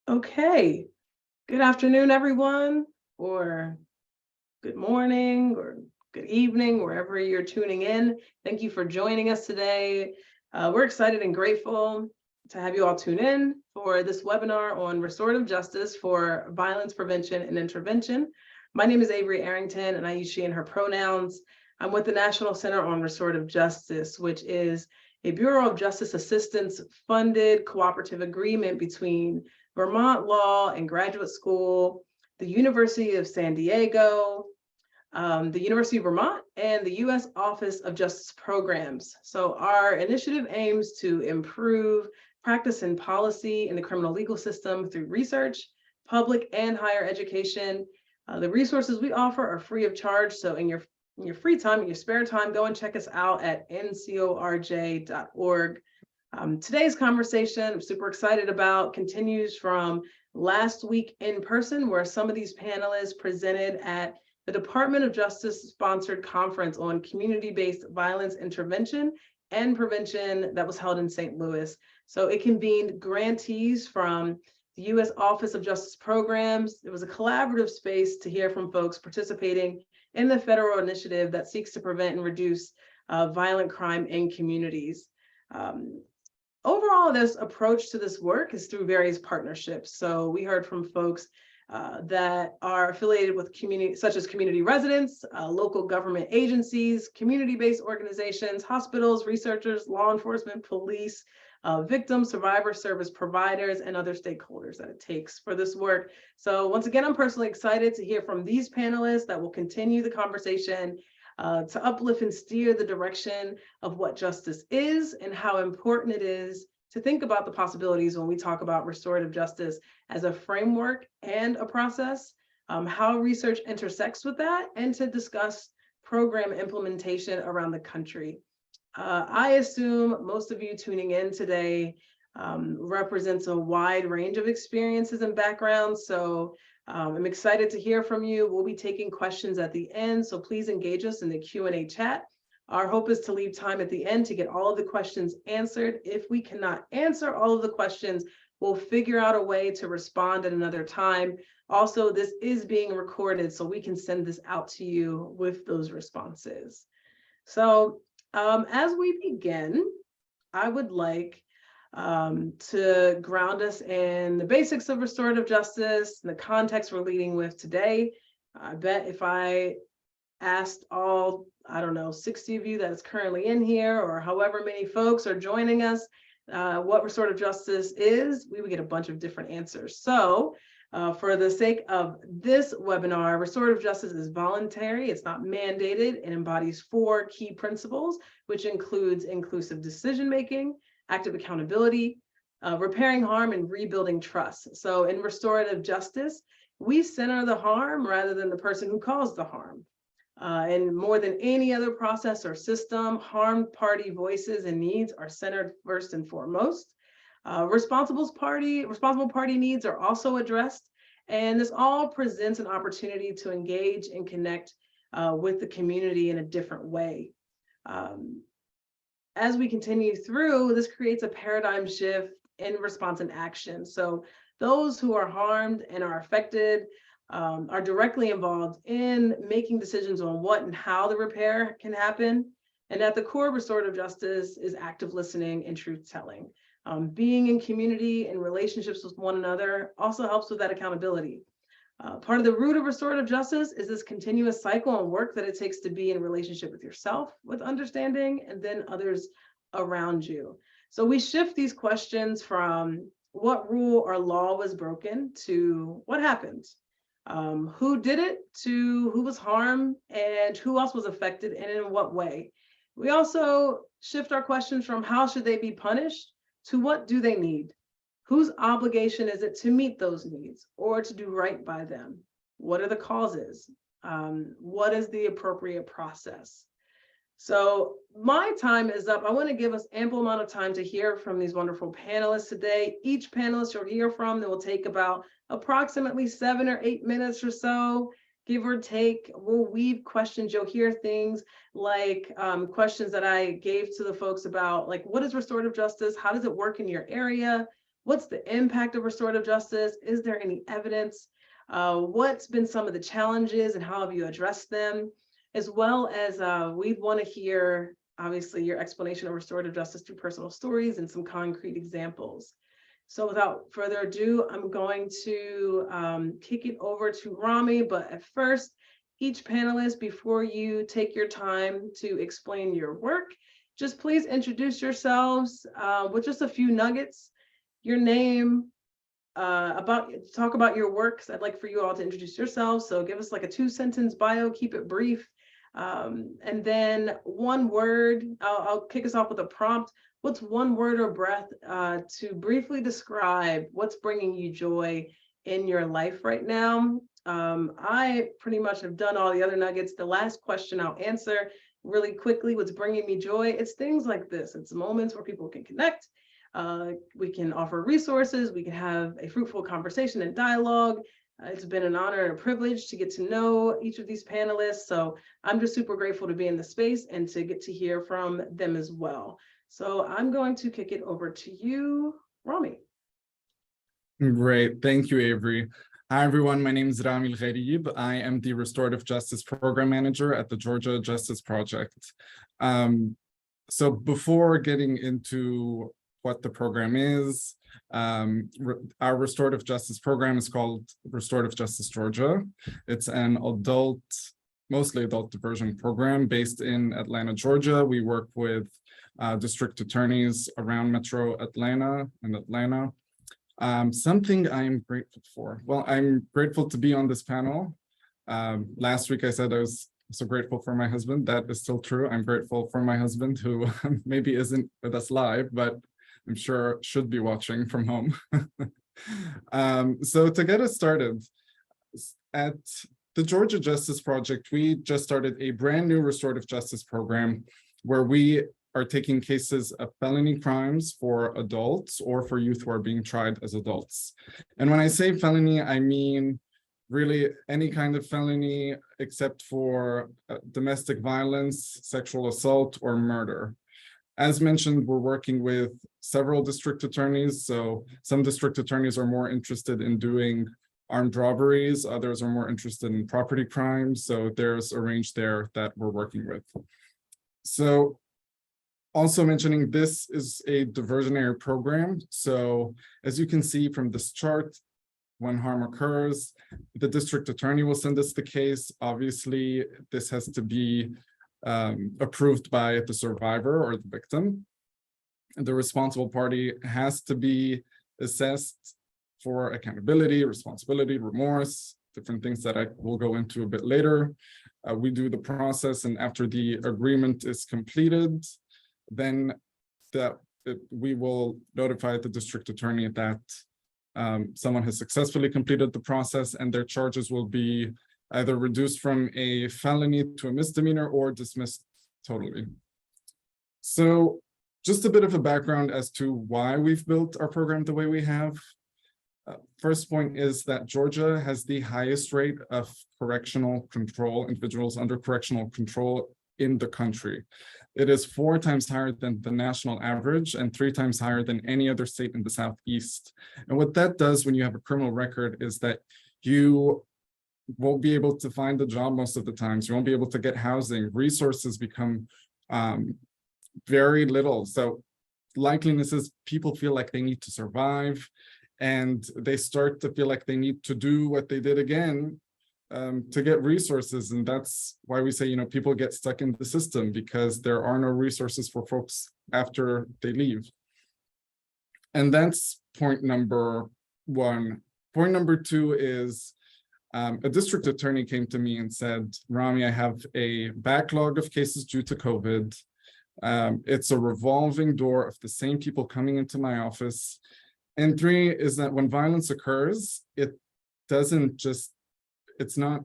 Okay, good afternoon, everyone, or good morning, or good evening, wherever you're tuning in. Thank you for joining us today. We're excited and grateful to have you all tune in for this webinar on restorative justice for violence prevention and intervention. My name is Avery Arrington, and I use she and her pronouns. I'm with the National Center on Restorative Justice, which is a Bureau of Justice Assistance funded cooperative agreement between Vermont Law and Graduate School, the University of San Diego, the University of Vermont, and the U.S. Office of Justice Programs. So our initiative aims to improve practice and policy in the criminal legal system through research, public and higher education. The resources we offer are free of charge. So in your free time, in your spare time, go and check us out at ncorj.org. Today's conversation, I'm super excited about, continues from last week in person, where some of these panelists presented at the Department of Justice sponsored conference on community-based violence intervention and prevention that was held in St. Louis. So it convened grantees from the U.S. Office of Justice Programs. It was a collaborative space to hear from folks participating in the federal initiative that seeks to prevent and reduce violent crime in communities. Overall, this approach to this work is through various partnerships. So we heard from folks that are affiliated with community, such as community residents, local government agencies, community-based organizations, hospitals, researchers, law enforcement, police, victim survivor service providers, and other stakeholders that it takes for this work. So once again, I'm personally excited to hear from these panelists that will continue the conversation to uplift and steer the direction of what justice is and how important it is to think about the possibilities when we talk about restorative justice as a framework and a process, how research intersects with that, and to discuss program implementation around the country. I assume most of you tuning in today represents a wide range of experiences and backgrounds. So I'm excited to hear from you. We'll be taking questions at the end, so please engage us in the Q&A chat. Our hope is to leave time at the end to get all of the questions answered. If we cannot answer all of the questions, we'll figure out a way to respond at another time. Also, this is being recorded, so we can send this out to you with those responses. So as we begin, I would like to ground us in the basics of restorative justice and the context we're leading with today. I bet if I asked all, I don't know, 60 of you that is currently in here, or however many folks are joining us, what restorative justice is, we would get a bunch of different answers. So for the sake of this webinar, restorative justice is voluntary, it's not mandated, it embodies 4 key principles, which includes inclusive decision-making, active accountability, repairing harm, and rebuilding trust. So in restorative justice, we center the harm rather than the person who caused the harm. And more than any other process or system, harmed party voices and needs are centered first and foremost. Responsible party needs are also addressed, and this all presents an opportunity to engage and connect with the community in a different way. As we continue through, this creates a paradigm shift in response and action. So those who are harmed and are affected are directly involved in making decisions on what and how the repair can happen. And at the core of restorative justice is active listening and truth-telling. Being in community and relationships with one another also helps with that accountability. Part of the root of restorative justice is this continuous cycle and work that it takes to be in a relationship with yourself, with understanding, and then others around you. So we shift these questions from what rule or law was broken to what happened, who did it, to who was harmed, and who else was affected and in what way. We also shift our questions from how should they be punished to what do they need? Whose obligation is it to meet those needs or to do right by them? What are the causes? What is the appropriate process? So my time is up. I want to give us ample amount of time to hear from these wonderful panelists today. Each panelist you'll hear from, that will take about approximately 7 or 8 minutes or so, give or take. We'll weave questions. You'll hear things like questions that I gave to the folks about, like, what is restorative justice? How does it work in your area? What's the impact of restorative justice? Is there any evidence? What's been some of the challenges and how have you addressed them? As well as we want to hear, obviously, your explanation of restorative justice through personal stories and some concrete examples. So without further ado, I'm going to kick it over to Rami, but at first, each panelist, before you take your time to explain your work, just please introduce yourselves with just a few nuggets, your name, talk about your work. I'd like for you all to introduce yourselves. So give us like a 2-sentence bio, keep it brief. And then one word, I'll kick us off with a prompt. What's one word or breath to briefly describe what's bringing you joy in your life right now? I pretty much have done all the other nuggets. The last question I'll answer really quickly, what's bringing me joy. It's things like this. It's moments where people can connect. We can offer resources. We can have a fruitful conversation and dialogue. It's been an honor and a privilege to get to know each of these panelists. So I'm just super grateful to be in the space and to get to hear from them as well. So I'm going to kick it over to you, Rami. Great. Thank you, Avery. Hi, everyone. My name is Rami Al-Gharib. I am the Restorative Justice Program Manager at the Georgia Justice Project. So before getting into what the program is, our restorative justice program is called Restorative Justice Georgia. It's an mostly adult diversion program based in Atlanta, Georgia. We work with district attorneys around Metro Atlanta and Atlanta. Something I'm grateful for. Well, I'm grateful to be on this panel. Last week I said I was so grateful for my husband. That is still true. I'm grateful for my husband, who maybe isn't with us live, but I'm sure should be watching from home. So to get us started, at the Georgia Justice Project, we just started a brand new restorative justice program where we are taking cases of felony crimes for adults or for youth who are being tried as adults. And when I say felony, I mean really any kind of felony except for domestic violence, sexual assault, or murder. As mentioned, we're working with several district attorneys. So some district attorneys are more interested in doing armed robberies, others are more interested in property crimes. So there's a range there that we're working with. So also mentioning, this is a diversionary program. So as you can see from this chart, when harm occurs, the district attorney will send us the case. Obviously, this has to be approved by the survivor or the victim. The responsible party has to be assessed for accountability, responsibility, remorse, different things that I will go into a bit later. We do the process, and after the agreement is completed, then we will notify the district attorney that someone has successfully completed the process, and their charges will be either reduced from a felony to a misdemeanor or dismissed totally. So just a bit of a background as to why we've built our program the way we have. First point is that Georgia has the highest rate of correctional control, individuals under correctional control in the country. It is 4 times higher than the national average and 3 times higher than any other state in the Southeast. And what that does when you have a criminal record is that you won't be able to find a job most of the times. You won't be able to get housing. Resources become very little. So likeliness is people feel like they need to survive, and they start to feel like they need to do what they did again to get resources. And that's why we say, you know, people get stuck in the system because there are no resources for folks after they leave. And that's point number 1. Point number 2 is a district attorney came to me and said, Rami, I have a backlog of cases due to COVID. It's a revolving door of the same people coming into my office. And 3 is that when violence occurs, it's not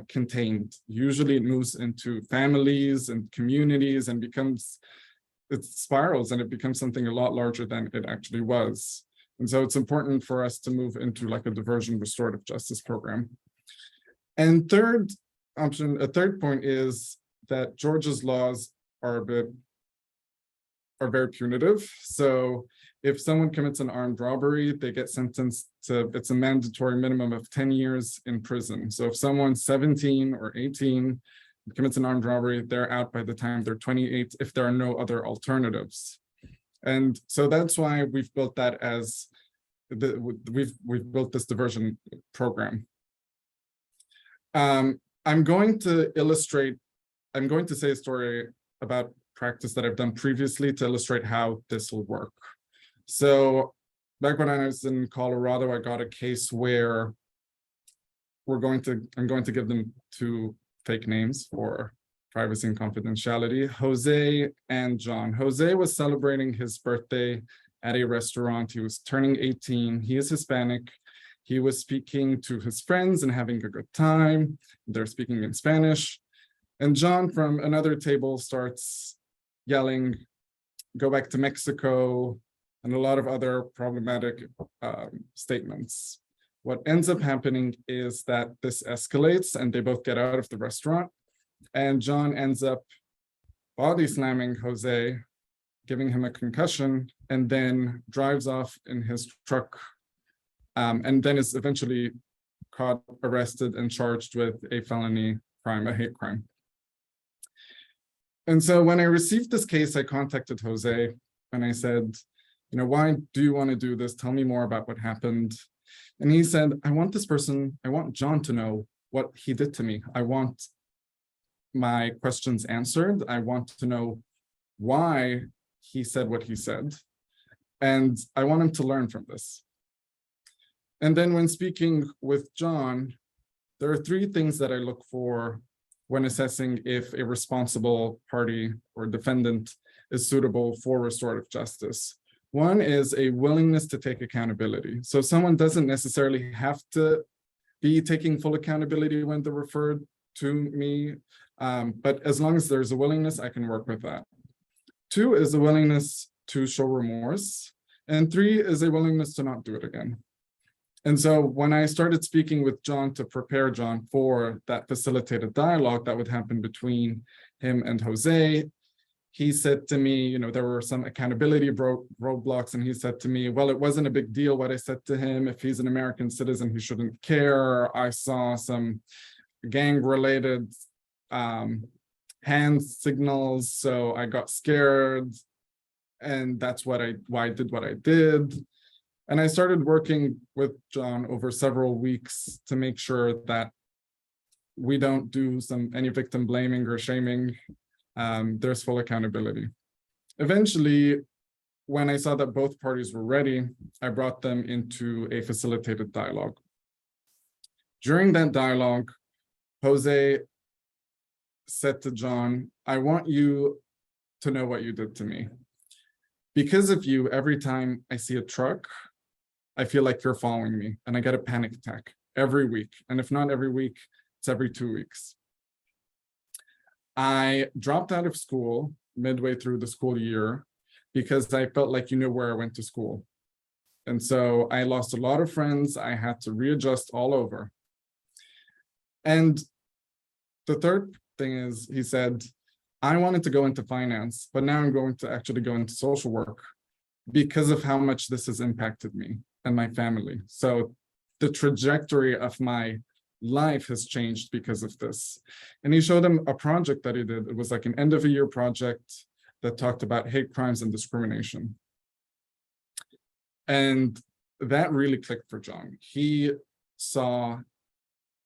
contained. Usually it moves into families and communities and it spirals, and it becomes something a lot larger than it actually was. And so it's important for us to move into like a diversion restorative justice program. And third point is that Georgia's laws are very punitive. So If someone commits an armed robbery, they get sentenced to, it's a mandatory minimum of 10 years in prison. So if someone's 17 or 18, commits an armed robbery, they're out by the time they're 28 if there are no other alternatives. And so that's why we've built that as we've built this diversion program. I'm going to say a story about practice that I've done previously to illustrate how this will work. So back when I was in Colorado, I got a case where I'm going to give them two fake names for privacy and confidentiality, Jose and John. Jose was celebrating his birthday at a restaurant. He was turning 18. He is Hispanic. He was speaking to his friends and having a good time. They're speaking in Spanish. And John from another table starts yelling, "Go back to Mexico," and a lot of other problematic statements. What ends up happening is that this escalates and they both get out of the restaurant. And John ends up body slamming Jose, giving him a concussion, and then drives off in his truck, and then is eventually caught, arrested, and charged with a felony crime, a hate crime. And so when I received this case, I contacted Jose and I said, why do you want to do this? Tell me more about what happened. And he said, I want John to know what he did to me. I want my questions answered. I want to know why he said what he said. And I want him to learn from this. And then when speaking with John, there are three things that I look for when assessing if a responsible party or defendant is suitable for restorative justice. One is a willingness to take accountability. So someone doesn't necessarily have to be taking full accountability when they're referred to me, but as long as there's a willingness, I can work with that. Two is a willingness to show remorse. And three is a willingness to not do it again. And so when I started speaking with John to prepare John for that facilitated dialogue that would happen between him and Jose, he said to me, there were some accountability roadblocks, and he said to me, well, it wasn't a big deal what I said to him. If he's an American citizen, he shouldn't care. I saw some gang-related hand signals, so I got scared, and that's why I did what I did. And I started working with John over several weeks to make sure that we don't do any victim blaming or shaming. There's full accountability. Eventually, when I saw that both parties were ready, I brought them into a facilitated dialogue. During that dialogue, Jose said to John, I want you to know what you did to me. Because of you, every time I see a truck, I feel like you're following me, and I get a panic attack every week. And if not every week, it's every 2 weeks. I dropped out of school midway through the school year because I felt like you knew where I went to school. And so I lost a lot of friends. I had to readjust all over. And the third thing is, he said, I wanted to go into finance, but now I'm going to actually go into social work because of how much this has impacted me and my family. So the trajectory of my life has changed because of this. And he showed them a project that he did. It was like an end of a year project that talked about hate crimes and discrimination. And that really clicked for John. He saw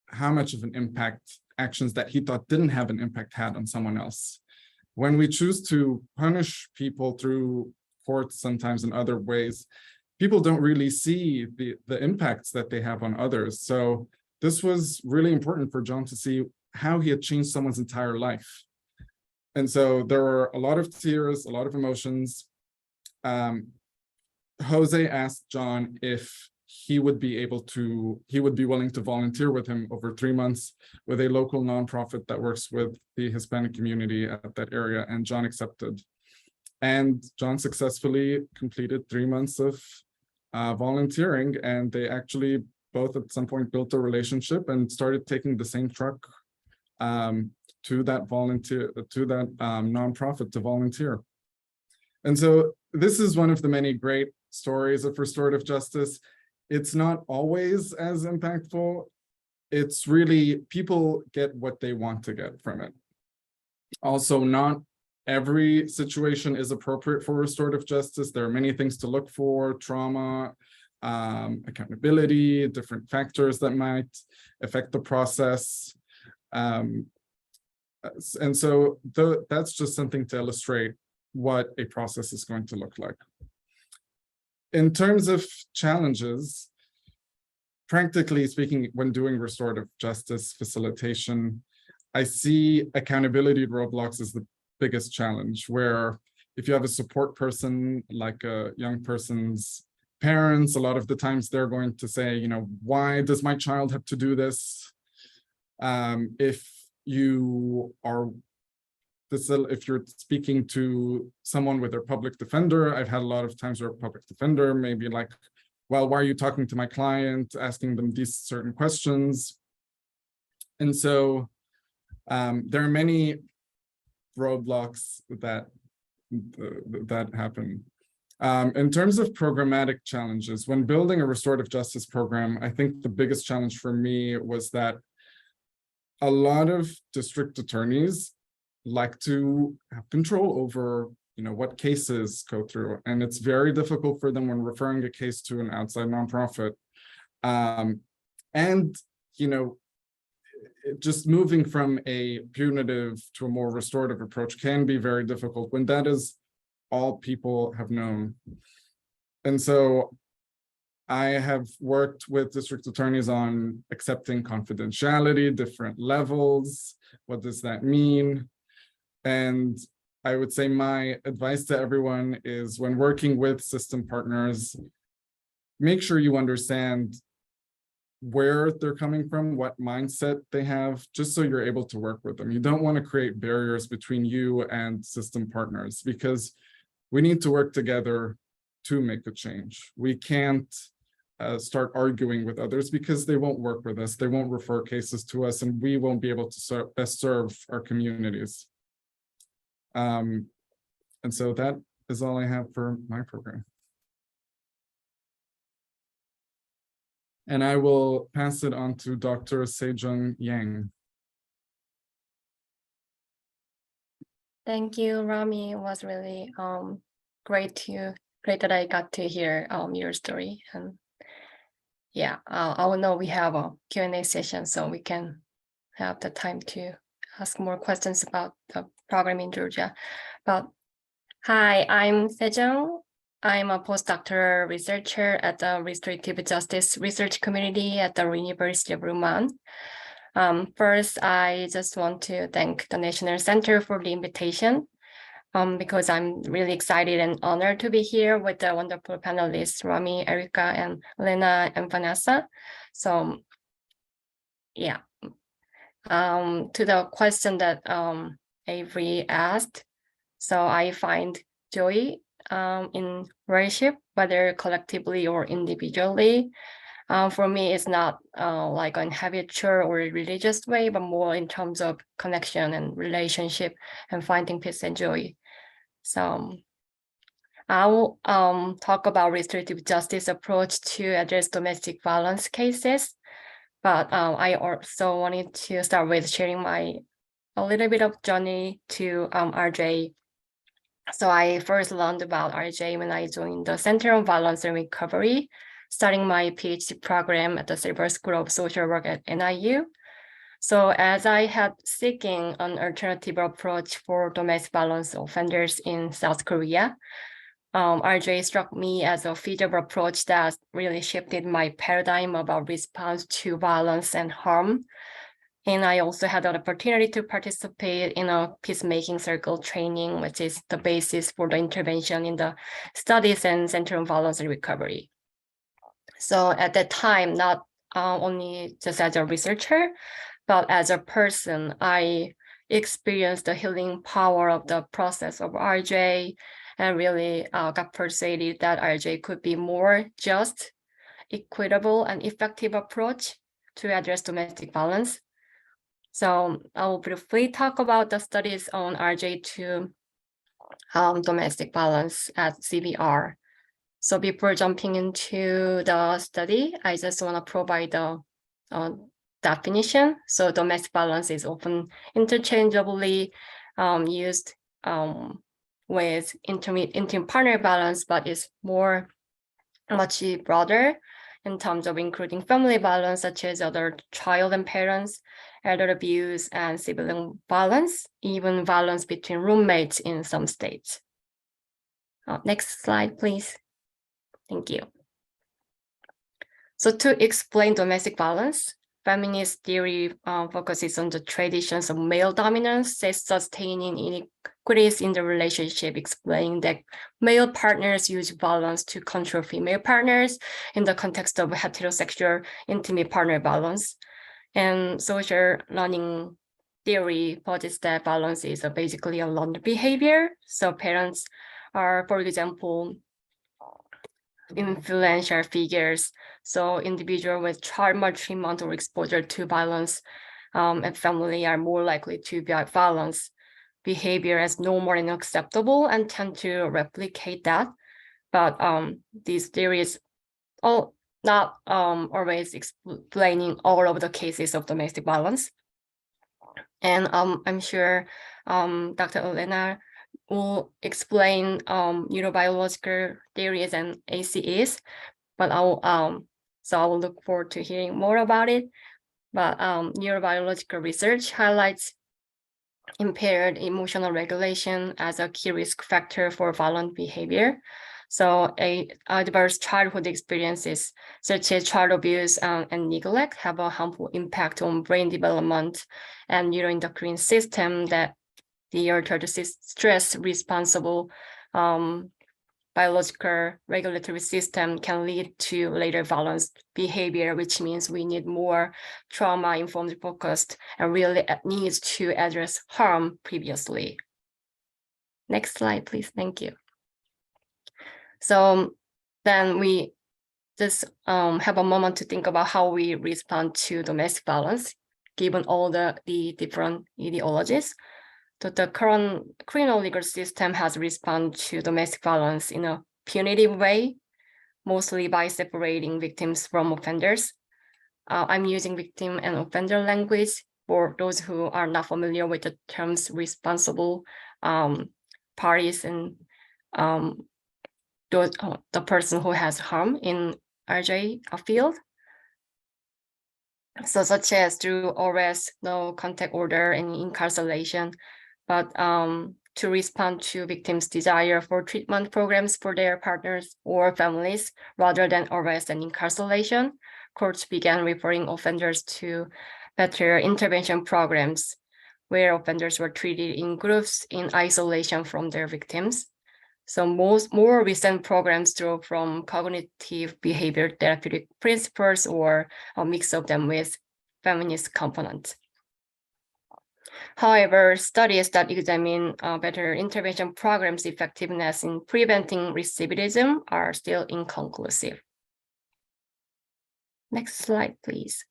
how much of an impact actions that he thought didn't have an impact had on someone else. When we choose to punish people through courts, sometimes in other ways, people don't really see the impacts that they have on others. So this was really important for John to see how he had changed someone's entire life. And so there were a lot of tears, a lot of emotions. Jose asked John if he would be willing to volunteer with him over 3 months with a local nonprofit that works with the Hispanic community at that area, and John accepted. And John successfully completed 3 months of volunteering, and they actually both at some point built a relationship and started taking the same truck to that nonprofit to volunteer. And so this is one of the many great stories of restorative justice, it's not always as impactful. It's really, people get what they want to get from it. Also, not every situation is appropriate for restorative justice. There are many things to look for: trauma, accountability, different factors that might affect the process. And so that's just something to illustrate what a process is going to look like. In terms of challenges, practically speaking, when doing restorative justice facilitation, I see accountability roadblocks as the biggest challenge, where if you have a support person, like a young person's parents, a lot of the times they're going to say, you know, why does my child have to do this? If you're speaking to someone with their public defender, I've had a lot of times where a public defender may be like, well, why are you talking to my client, asking them these certain questions? And so there are many roadblocks that happen. In terms of programmatic challenges, when building a restorative justice program, I think the biggest challenge for me was that a lot of district attorneys like to have control over, you know, what cases go through, and it's very difficult for them when referring a case to an outside nonprofit. And, you know, just moving from a punitive to a more restorative approach can be very difficult when that is all people have known. And so I have worked with district attorneys on accepting confidentiality, different levels. What does that mean? And I would say my advice to everyone is, when working with system partners, make sure you understand where they're coming from, what mindset they have, just so you're able to work with them. You don't want to create barriers between you and system partners, because we need to work together to make a change. We can't start arguing with others, because they won't work with us, they won't refer cases to us, and we won't be able to best serve our communities. And so that is all I have for my program. And I will pass it on to Dr. Sejong Yang. Thank you, Rami. It was really great that I got to hear your story. And yeah, I will know we have a Q&A session, so we can have the time to ask more questions about the program in Georgia. But hi, I'm Sejong. I'm a postdoctoral researcher at the Restorative Justice Research Community at the University of Vermont. First, I just want to thank the National Center for the invitation, because I'm really excited and honored to be here with the wonderful panelists, Rami, Erica, and Lena and Vanessa. So yeah, to the question that Avery asked, so I find joy in worship, whether collectively or individually. For me, it's not like an habitual or religious way, but more in terms of connection and relationship and finding peace and joy. So I'll talk about restorative justice approach to address domestic violence cases. But I also wanted to start with sharing a little bit of journey to RJ. So I first learned about RJ when I joined the Center on Violence and Recovery, starting my PhD program at the Silver School of Social Work at NIU. So as I had seeking an alternative approach for domestic violence offenders in South Korea, RJ struck me as a feasible approach that really shifted my paradigm about response to violence and harm. And I also had an opportunity to participate in a peacemaking circle training, which is the basis for the intervention in the studies and Center on Violence and Recovery. So at that time, not only just as a researcher, but as a person, I experienced the healing power of the process of RJ, and really got persuaded that RJ could be more just, equitable, and effective approach to address domestic violence. So I will briefly talk about the studies on RJ to domestic violence at CVR. So before jumping into the study, I just want to provide the definition. So domestic violence is often interchangeably used with intimate partner violence, but is much broader in terms of including family violence, such as other child and parents, elder abuse, and sibling violence, even violence between roommates in some states. Next slide, please. Thank you. So to explain domestic violence, feminist theory focuses on the traditions of male dominance, sustaining inequities in the relationship, explaining that male partners use violence to control female partners in the context of heterosexual intimate partner violence. And social learning theory posits that violence is basically a learned behavior. So parents are, for example, influential figures. So individuals with child maltreatment or exposure to violence and family are more likely to be violence behavior as normal and acceptable and tend to replicate that. But these theories are not always explaining all of the cases of domestic violence. And I'm sure Dr. Elena will explain neurobiological theories and ACEs, but I will look forward to hearing more about it. But neurobiological research highlights impaired emotional regulation as a key risk factor for violent behavior. So adverse childhood experiences such as child abuse and neglect have a harmful impact on brain development and neuroendocrine system that the altered stress responsible biological regulatory system can lead to later violence behavior, which means we need more trauma-informed focused and really needs to address harm previously. Next slide, please. Thank you. So then we just have a moment to think about how we respond to domestic violence, given all the different ideologies. So the current criminal legal system has responded to domestic violence in a punitive way, mostly by separating victims from offenders. I'm using victim and offender language for those who are not familiar with the terms responsible parties and the person who has harm in RJ field. So such as through arrest, no contact order, and incarceration. But to respond to victims' desire for treatment programs for their partners or families, rather than arrest and incarceration, courts began referring offenders to better intervention programs where offenders were treated in groups in isolation from their victims. So more recent programs draw from cognitive behavior therapeutic principles or a mix of them with feminist components. However, studies that examine better intervention programs' effectiveness in preventing recidivism are still inconclusive. Next slide, please.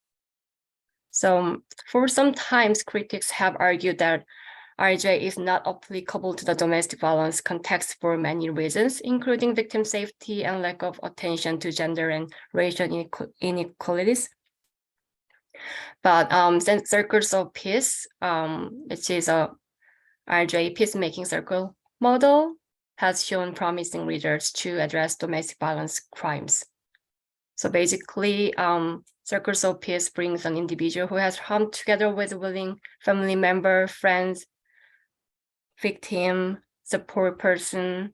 So for some times, critics have argued that RJ is not applicable to the domestic violence context for many reasons, including victim safety and lack of attention to gender and racial inequalities. But Circles of Peace, which is a RJ peacemaking circle model, has shown promising results to address domestic violence crimes. So basically, Circles of Peace brings an individual who has harmed together with a willing family member, friends, victim, support person,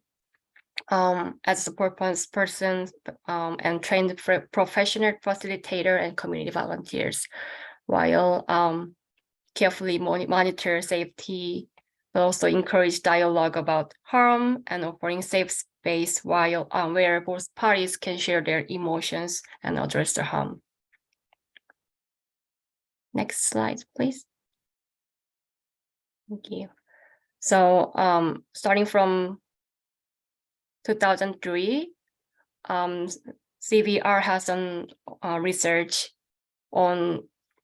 as support person, and trained professional facilitator and community volunteers, while carefully monitor safety, but also encourage dialogue about harm and offering safe space while where both parties can share their emotions and address the harm. Next slide, please. Thank you. So starting from 2003, CVR has done research on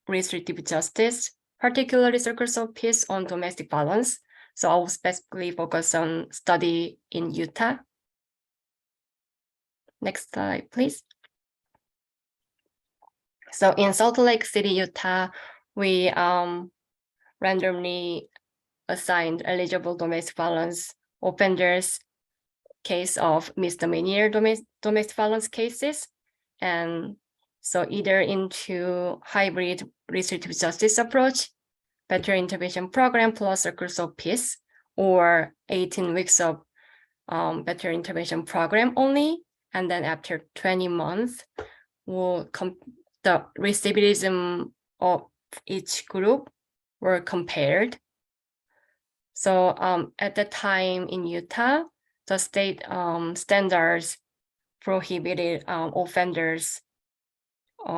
restorative justice, particularly Circles of Peace on domestic violence. So I will specifically focus on study in Utah. Next slide, please. So in Salt Lake City, Utah, we randomly assigned eligible domestic violence offenders case of misdemeanor domestic violence cases. And so either into hybrid restorative justice approach, better intervention program plus circles of peace, or 18 weeks of better intervention program only. And then after 20 months, the recidivism of each group were compared. So at the time in Utah, the state standards prohibited offenders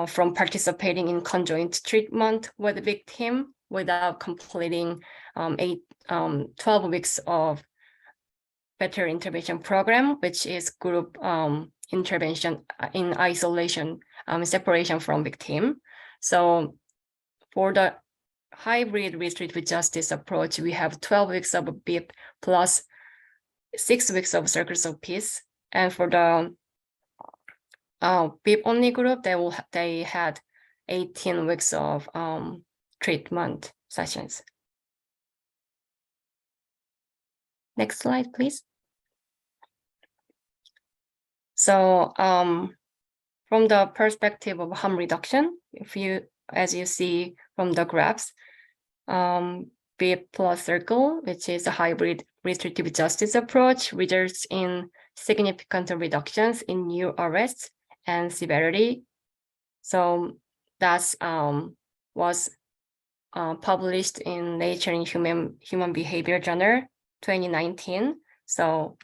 from participating in conjoint treatment with the victim without completing 12 weeks of better intervention program, which is group intervention in isolation, separation from victim. So for the hybrid restorative justice approach, we have 12 weeks of BIP plus 6 weeks of circles of peace. And for the BIP only group, they had 18 weeks of treatment sessions. Next slide, please. So from the perspective of harm reduction, as you see from the graphs, BIP plus circle, which is a hybrid restorative justice approach, results in significant reductions in new arrests and severity. So that was published in Nature in Human Behavior Journal 2019. So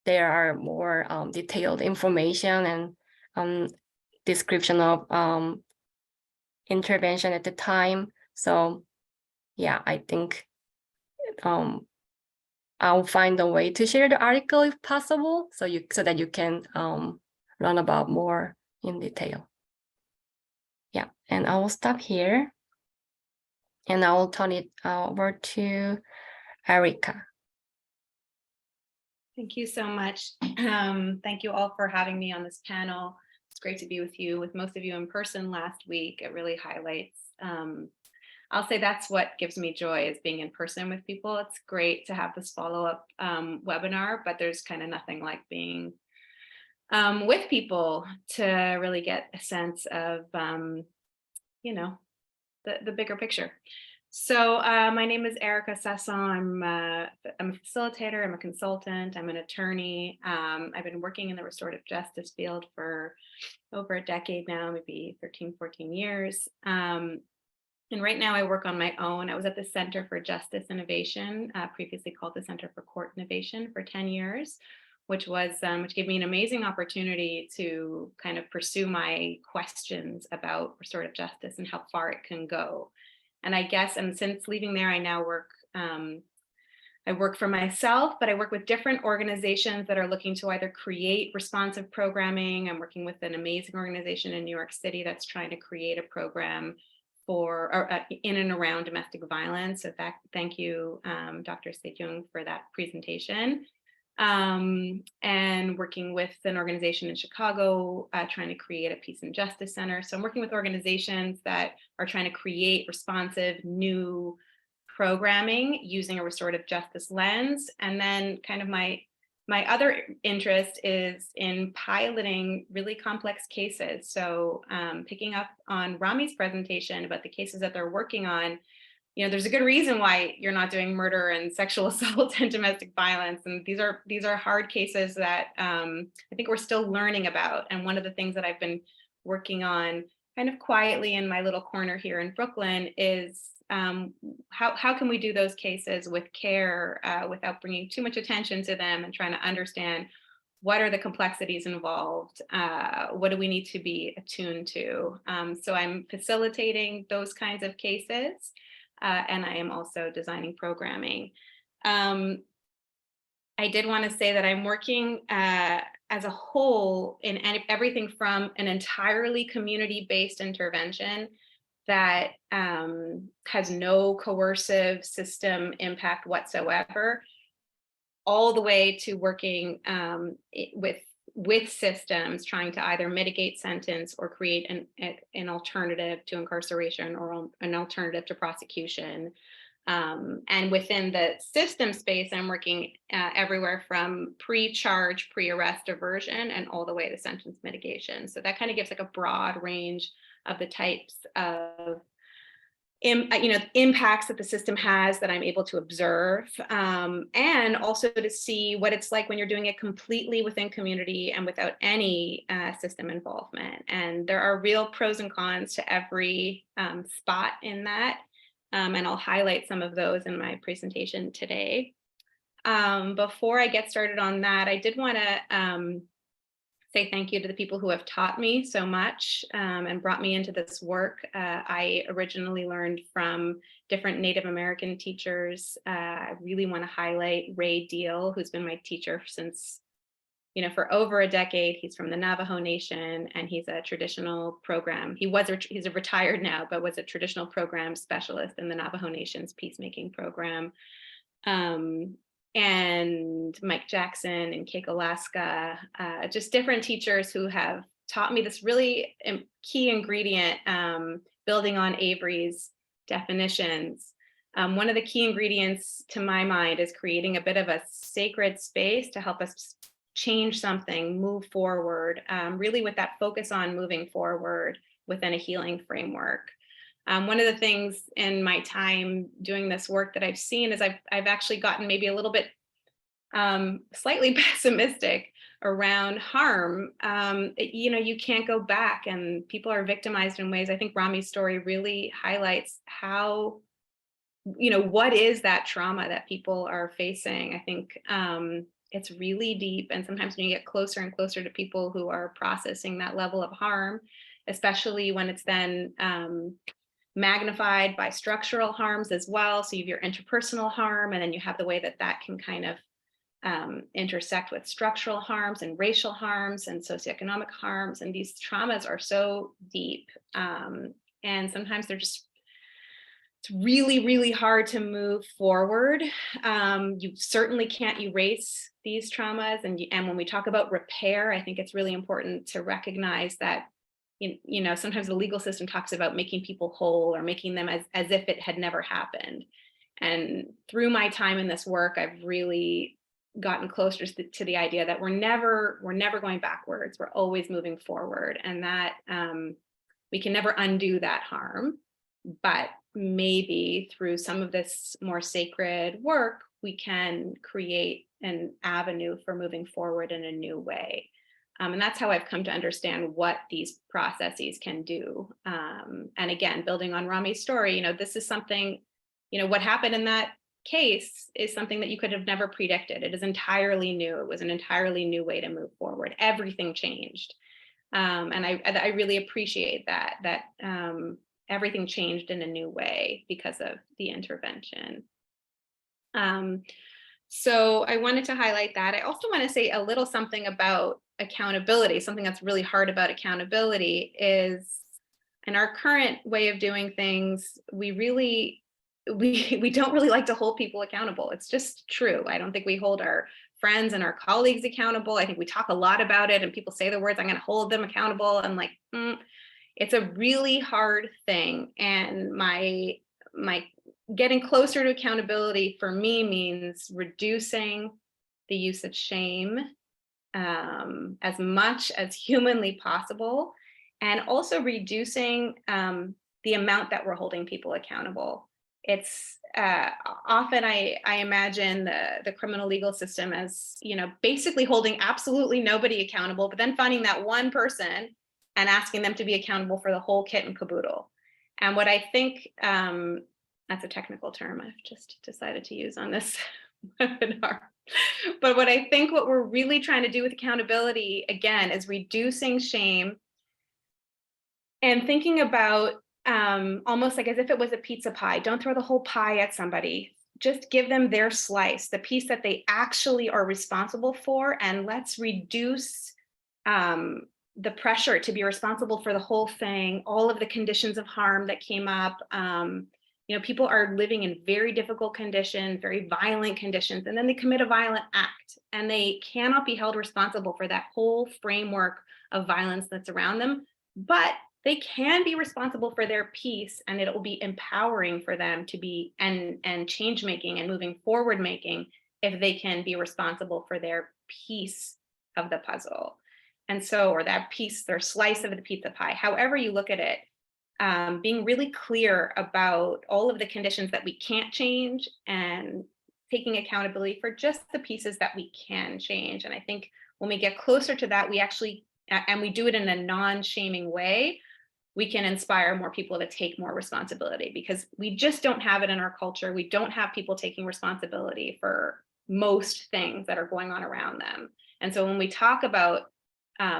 there are more detailed information and description of intervention at the time. So yeah, I think I'll find a way to share the article if possible, so that you can learn about more in detail. Yeah, and I will stop here, and I will turn it over to Erica. Thank you so much. Thank you all for having me on this panel. It's great to be with most of you in person last week. It really highlights, I'll say that's what gives me joy, is being in person with people. It's great to have this follow-up webinar, but there's kind of nothing like being with people to really get a sense of, you know, the bigger picture. So my name is Erica Sasson. I'm a facilitator, I'm a consultant, I'm an attorney. I've been working in the restorative justice field for over a decade now, maybe 13, 14 years. And right now I work on my own. I was at the Center for Justice Innovation, previously called the Center for Court Innovation, for 10 years, which gave me an amazing opportunity to kind of pursue my questions about restorative justice and how far it can go. And I guess, and since leaving there, I now work, I work for myself, but I work with different organizations that are looking to either create responsive programming. I'm working with an amazing organization in New York City that's trying to create a program in and around domestic violence. So thank you, Dr. Sejong, for that presentation. And working with an organization in Chicago, trying to create a peace and justice center. So I'm working with organizations that are trying to create responsive new programming using a restorative justice lens. And then kind of my other interest is in piloting really complex cases. So picking up on Rami's presentation about the cases that they're working on, you know, there's a good reason why you're not doing murder and sexual assault and domestic violence. And these are hard cases that I think we're still learning about. And one of the things that I've been working on kind of quietly in my little corner here in Brooklyn is how can we do those cases with care without bringing too much attention to them, and trying to understand what are the complexities involved, what do we need to be attuned to. So I'm facilitating those kinds of cases. And I am also designing programming. I did want to say that I'm working as a whole in everything from an entirely community-based intervention that has no coercive system impact whatsoever, all the way to working with with systems trying to either mitigate sentence or create an alternative to incarceration or an alternative to prosecution. And within the system space, I'm working everywhere from pre-charge, pre-arrest diversion, and all the way to sentence mitigation. So that kind of gives like a broad range of the types of impacts that the system has that I'm able to observe, and also to see what it's like when you're doing it completely within community and without any system involvement. And there are real pros and cons to every spot in that. And I'll highlight some of those in my presentation today. Before I get started on that, I did want to say thank you to the people who have taught me so much and brought me into this work. I originally learned from different Native American teachers. I really want to highlight Ray Deal, who's been my teacher since, for over a decade. He's from the Navajo Nation, and he's a traditional program. He's a retired now, but was a traditional program specialist in the Navajo Nation's peacemaking program. And Mike Jackson and Keiko Alaska, just different teachers who have taught me this really key ingredient, building on Avery's definitions. One of the key ingredients to my mind is creating a bit of a sacred space to help us change something, move forward, really with that focus on moving forward within a healing framework. One of the things in my time doing this work that I've seen is I've actually gotten maybe a little bit slightly pessimistic around harm. You can't go back, and people are victimized in ways. I think Rami's story really highlights how, what is that trauma that people are facing. I think it's really deep, and sometimes when you get closer and closer to people who are processing that level of harm, especially when it's then magnified by structural harms as well. So you have your interpersonal harm, and then you have the way that can kind of intersect with structural harms and racial harms and socioeconomic harms. And these traumas are so deep. And sometimes it's really, really hard to move forward. You certainly can't erase these traumas. And when we talk about repair, I think it's really important to recognize that sometimes the legal system talks about making people whole or making them as if it had never happened. And through my time in this work, I've really gotten closer to the idea that we're never going backwards. We're always moving forward, and that we can never undo that harm. But maybe through some of this more sacred work, we can create an avenue for moving forward in a new way. And that's how I've come to understand what these processes can do. And again, building on Rami's story, this is something, what happened in that case is something that you could have never predicted. It is entirely new. It was an entirely new way to move forward. Everything changed. And I really appreciate that everything changed in a new way because of the intervention. So I wanted to highlight that. I also want to say a little something about accountability. Something that's really hard about accountability is, in our current way of doing things, we don't really like to hold people accountable. It's just true. I don't think we hold our friends and our colleagues accountable. I think we talk a lot about it, and people say the words, I'm going to hold them accountable. I'm like, it's a really hard thing. And my getting closer to accountability for me means reducing the use of shame as much as humanly possible, and also reducing the amount that we're holding people accountable. It's often I imagine the criminal legal system as, basically holding absolutely nobody accountable, but then finding that one person and asking them to be accountable for the whole kit and caboodle. And what I think, that's a technical term I've just decided to use on this webinar. But what I think what we're really trying to do with accountability, again, is reducing shame and thinking about almost like as if it was a pizza pie. Don't throw the whole pie at somebody. Just give them their slice, the piece that they actually are responsible for, and let's reduce the pressure to be responsible for the whole thing, all of the conditions of harm that came up, People are living in very difficult conditions, very violent conditions, and then they commit a violent act, and they cannot be held responsible for that whole framework of violence that's around them, but they can be responsible for their peace, and it will be empowering for them to be and change making and moving forward making if they can be responsible for their piece of the puzzle. And so, or that piece, their slice of the pizza pie, however you look at it, being really clear about all of the conditions that we can't change and taking accountability for just the pieces that we can change. And I think when we get closer to that, we actually, and we do it in a non-shaming way, we can inspire more people to take more responsibility, because we just don't have it in our culture. We don't have people taking responsibility for most things that are going on around them. And so when we talk about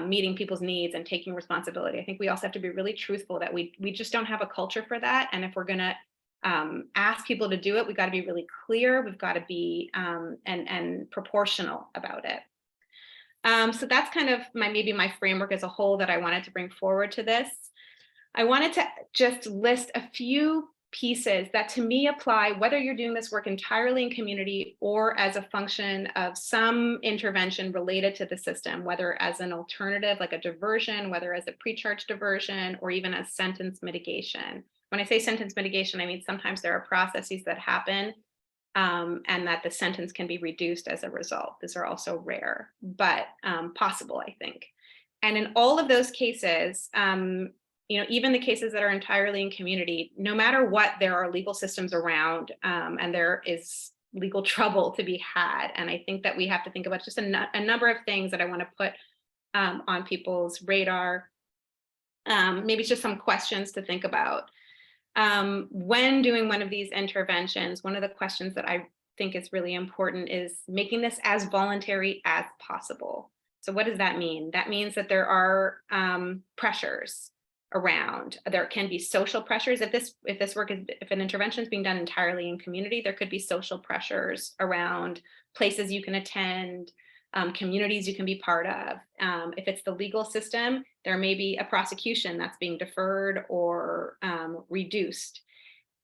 meeting people's needs and taking responsibility, I think we also have to be really truthful that we just don't have a culture for that. And if we're going to ask people to do it, we've got to be really clear. We've got to be and proportional about it. So that's kind of maybe my framework as a whole that I wanted to bring forward to this. I wanted to just list a few pieces that to me apply, whether you're doing this work entirely in community or as a function of some intervention related to the system, whether as an alternative, like a diversion, whether as a pre-charge diversion, or even as sentence mitigation. When I say sentence mitigation, I mean sometimes there are processes that happen and that the sentence can be reduced as a result. These are also rare, but possible, I think. And in all of those cases, even the cases that are entirely in community, no matter what, there are legal systems around and there is legal trouble to be had. And I think that we have to think about just a number of things that I want to put on people's radar. Maybe just some questions to think about. When doing one of these interventions, one of the questions that I think is really important is making this as voluntary as possible. So what does that mean? That means that there are pressures around. There can be social pressures. If an intervention is being done entirely in community, there could be social pressures around places you can attend, communities you can be part of. If it's the legal system, there may be a prosecution that's being deferred or reduced.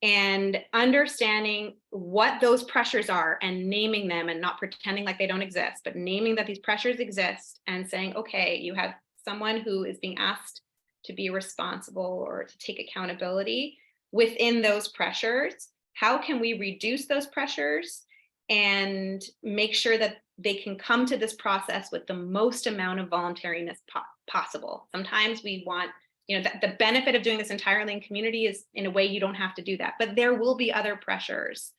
And understanding what those pressures are and naming them, and not pretending like they don't exist, but naming that these pressures exist and saying, okay, you have someone who is being asked to be responsible or to take accountability within those pressures. How can we reduce those pressures and make sure that they can come to this process with the most amount of voluntariness possible? Sometimes we want, the benefit of doing this entirely in community is in a way you don't have to do that, but there will be other pressures.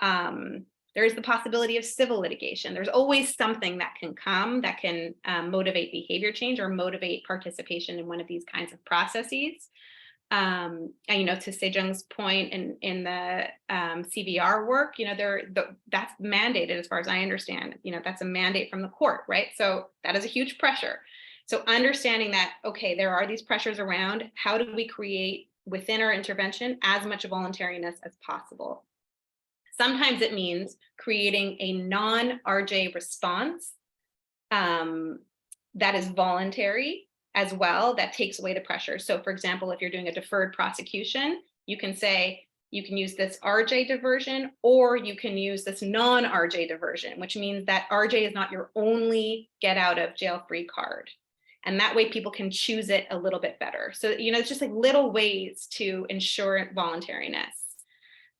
There is the possibility of civil litigation. There's always something that can come that can motivate behavior change or motivate participation in one of these kinds of processes. And, to Sejong's point in the CVR work, that's mandated as far as I understand. That's a mandate from the court, right? So that is a huge pressure. So understanding that, okay, there are these pressures around, how do we create within our intervention as much voluntariness as possible? Sometimes it means creating a non-RJ response that is voluntary as well, that takes away the pressure. So for example, if you're doing a deferred prosecution, you can say, you can use this RJ diversion, or you can use this non-RJ diversion, which means that RJ is not your only get out of jail free card. And that way people can choose it a little bit better. So, it's just like little ways to ensure voluntariness.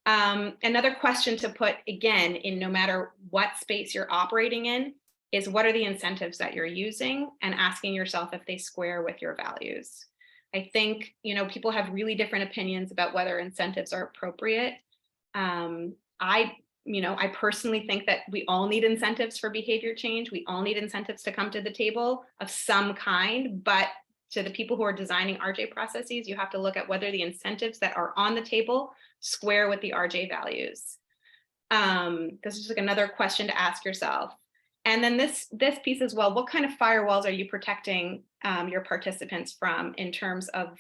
Another question to put, again, in no matter what space you're operating in, is what are the incentives that you're using, and asking yourself if they square with your values. I think, people have really different opinions about whether incentives are appropriate. I personally think that we all need incentives for behavior change. We all need incentives to come to the table of some kind, but to the people who are designing RJ processes, you have to look at whether the incentives that are on the table square with the RJ values. This is like another question to ask yourself. And then this piece as well, what kind of firewalls are you protecting your participants from in terms of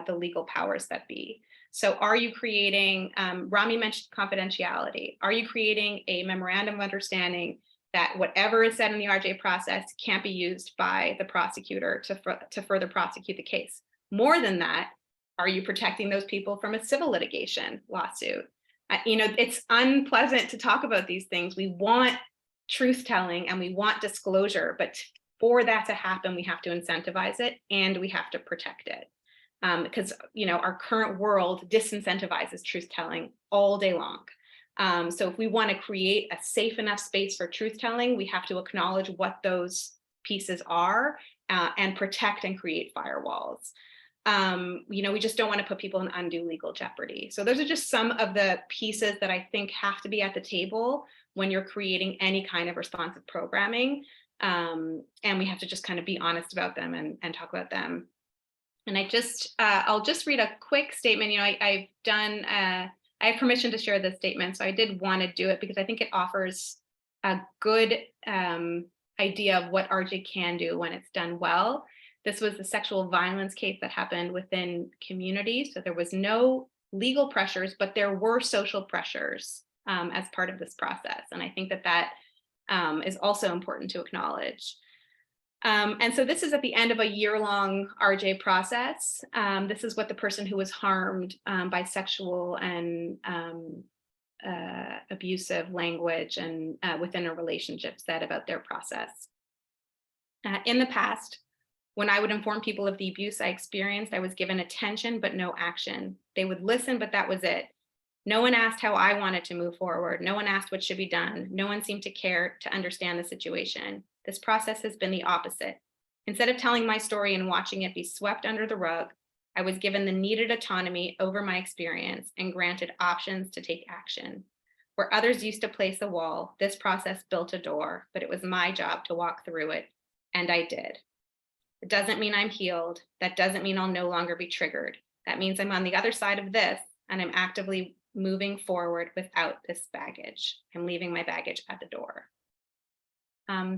the legal powers that be? So are you creating, Rami mentioned confidentiality. Are you creating a memorandum of understanding that whatever is said in the RJ process can't be used by the prosecutor to further prosecute the case? More than that, Are you protecting those people from a civil litigation lawsuit? It's unpleasant to talk about these things. We want truth telling and we want disclosure, but for that to happen, we have to incentivize it and we have to protect it. Because our current world disincentivizes truth telling all day long. So if we want to create a safe enough space for truth telling, we have to acknowledge what those pieces are and protect and create firewalls. We just don't want to put people in undue legal jeopardy. So those are just some of the pieces that I think have to be at the table when you're creating any kind of responsive programming. And we have to just kind of be honest about them and talk about them. And I'll just read a quick statement. I have permission to share this statement, so I did want to do it because I think it offers a good idea of what RJ can do when it's done well. This was the sexual violence case that happened within communities. So there was no legal pressures, but there were social pressures as part of this process. And I think that is also important to acknowledge. And so this is at the end of a year-long RJ process. This is what the person who was harmed by sexual and abusive language and within a relationship said about their process. In the past, when I would inform people of the abuse I experienced, I was given attention, but no action. They would listen, but that was it. No one asked how I wanted to move forward. No one asked what should be done. No one seemed to care to understand the situation. This process has been the opposite. Instead of telling my story and watching it be swept under the rug, I was given the needed autonomy over my experience and granted options to take action. Where others used to place a wall, this process built a door, but it was my job to walk through it, and I did. It doesn't mean I'm healed. That doesn't mean I'll no longer be triggered. That means I'm on the other side of this, and I'm actively moving forward without this baggage. I'm leaving my baggage at the door.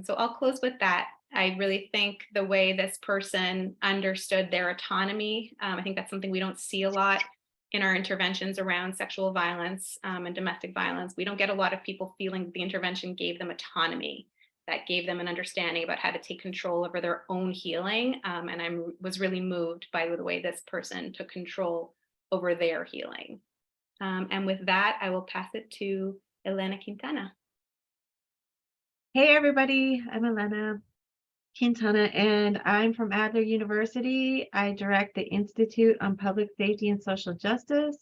So I'll close with that. I really think the way this person understood their autonomy, I think that's something we don't see a lot in our interventions around sexual violence and domestic violence. We don't get a lot of people feeling the intervention gave them autonomy, that gave them an understanding about how to take control over their own healing. And I was really moved by the way this person took control over their healing. And with that, I will pass it to Elena Quintana. Hey everybody, I'm Elena Quintana and I'm from Adler University. I direct the Institute on Public Safety and Social Justice.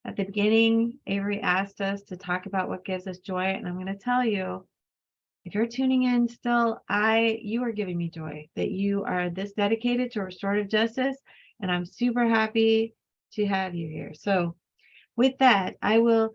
At the beginning, Avery asked us to talk about what gives us joy, and I'm going to tell you, if you're tuning in still, you are giving me joy that you are this dedicated to restorative justice, and I'm super happy to have you here. So with that, I will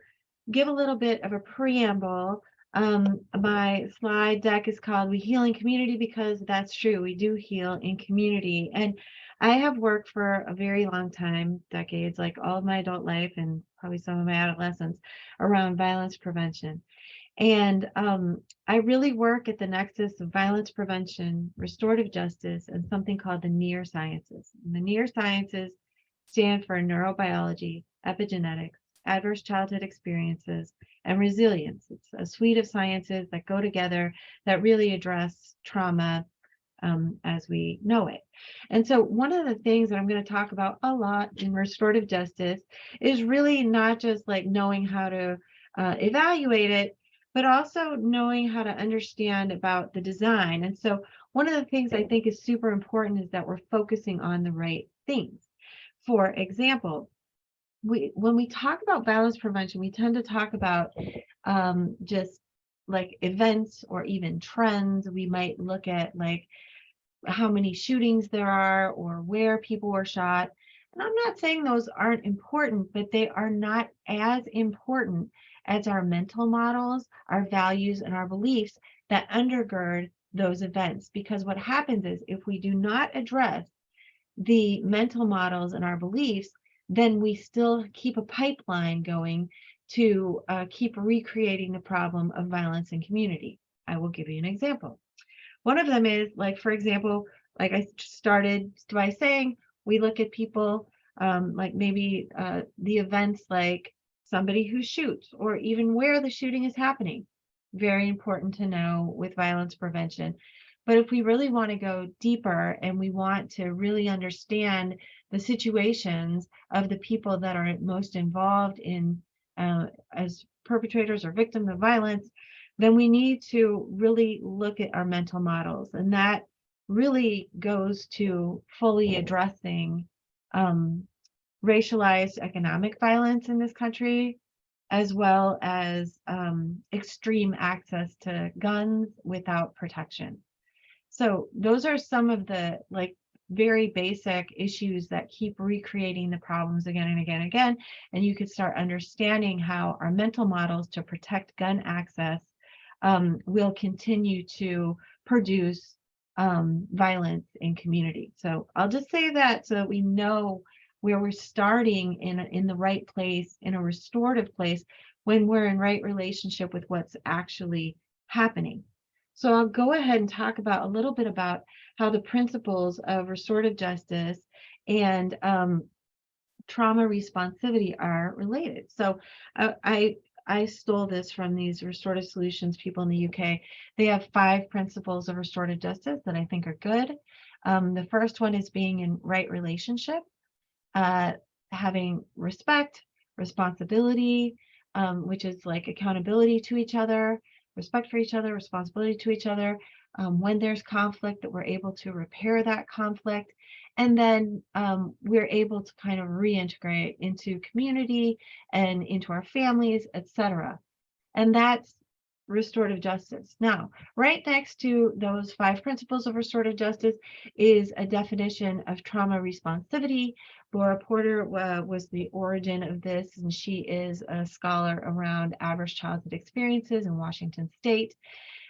give a little bit of a preamble. My slide deck is called We Heal in Community, because that's true. We do heal in community. And I have worked for a very long time, decades, like all of my adult life and probably some of my adolescence, around violence prevention. And I really work at the nexus of violence prevention, restorative justice, and something called the neurosciences. And the neurosciences stand for neurobiology, epigenetics, adverse childhood experiences, and resilience. It's a suite of sciences that go together that really address trauma as we know it. And so one of the things that I'm going to talk about a lot in restorative justice is really not just like knowing how to evaluate it, but also knowing how to understand about the design. And so one of the things I think is super important is that we're focusing on the right things. For example, when we talk about violence prevention, we tend to talk about just like events or even trends. We might look at like how many shootings there are or where people were shot. And I'm not saying those aren't important, but they are not as important as our mental models, our values, and our beliefs that undergird those events. Because what happens is if we do not address the mental models and our beliefs, then we still keep a pipeline going to keep recreating the problem of violence in community. I will give you an example. One of them is, like, for example, like I started by saying, we look at people like maybe the events like somebody who shoots or even where the shooting is happening. Very important to know with violence prevention. But if we really want to go deeper and we want to really understand the situations of the people that are most involved in as perpetrators or victims of violence, then we need to really look at our mental models. And that really goes to fully addressing racialized economic violence in this country, as well as extreme access to guns without protection. So those are some of the very basic issues that keep recreating the problems again and again and again. And you could start understanding how our mental models to protect gun access will continue to produce violence in community. So I'll just say that so that we know where we're starting in the right place, in a restorative place, when we're in right relationship with what's actually happening. So I'll go ahead and talk about a little bit about how the principles of restorative justice and trauma responsivity are related. So I stole this from these restorative solutions people in the UK. They have 5 principles of restorative justice that I think are good. The first one is being in right relationship, having respect, responsibility, which is like accountability to each other, respect for each other, responsibility to each other. When there's conflict, that we're able to repair that conflict. And then we're able to kind of reintegrate into community and into our families, etc. And that's restorative justice. Now, right next to those 5 principles of restorative justice is a definition of trauma responsivity. Laura Porter was the origin of this, and she is a scholar around adverse childhood experiences in Washington State.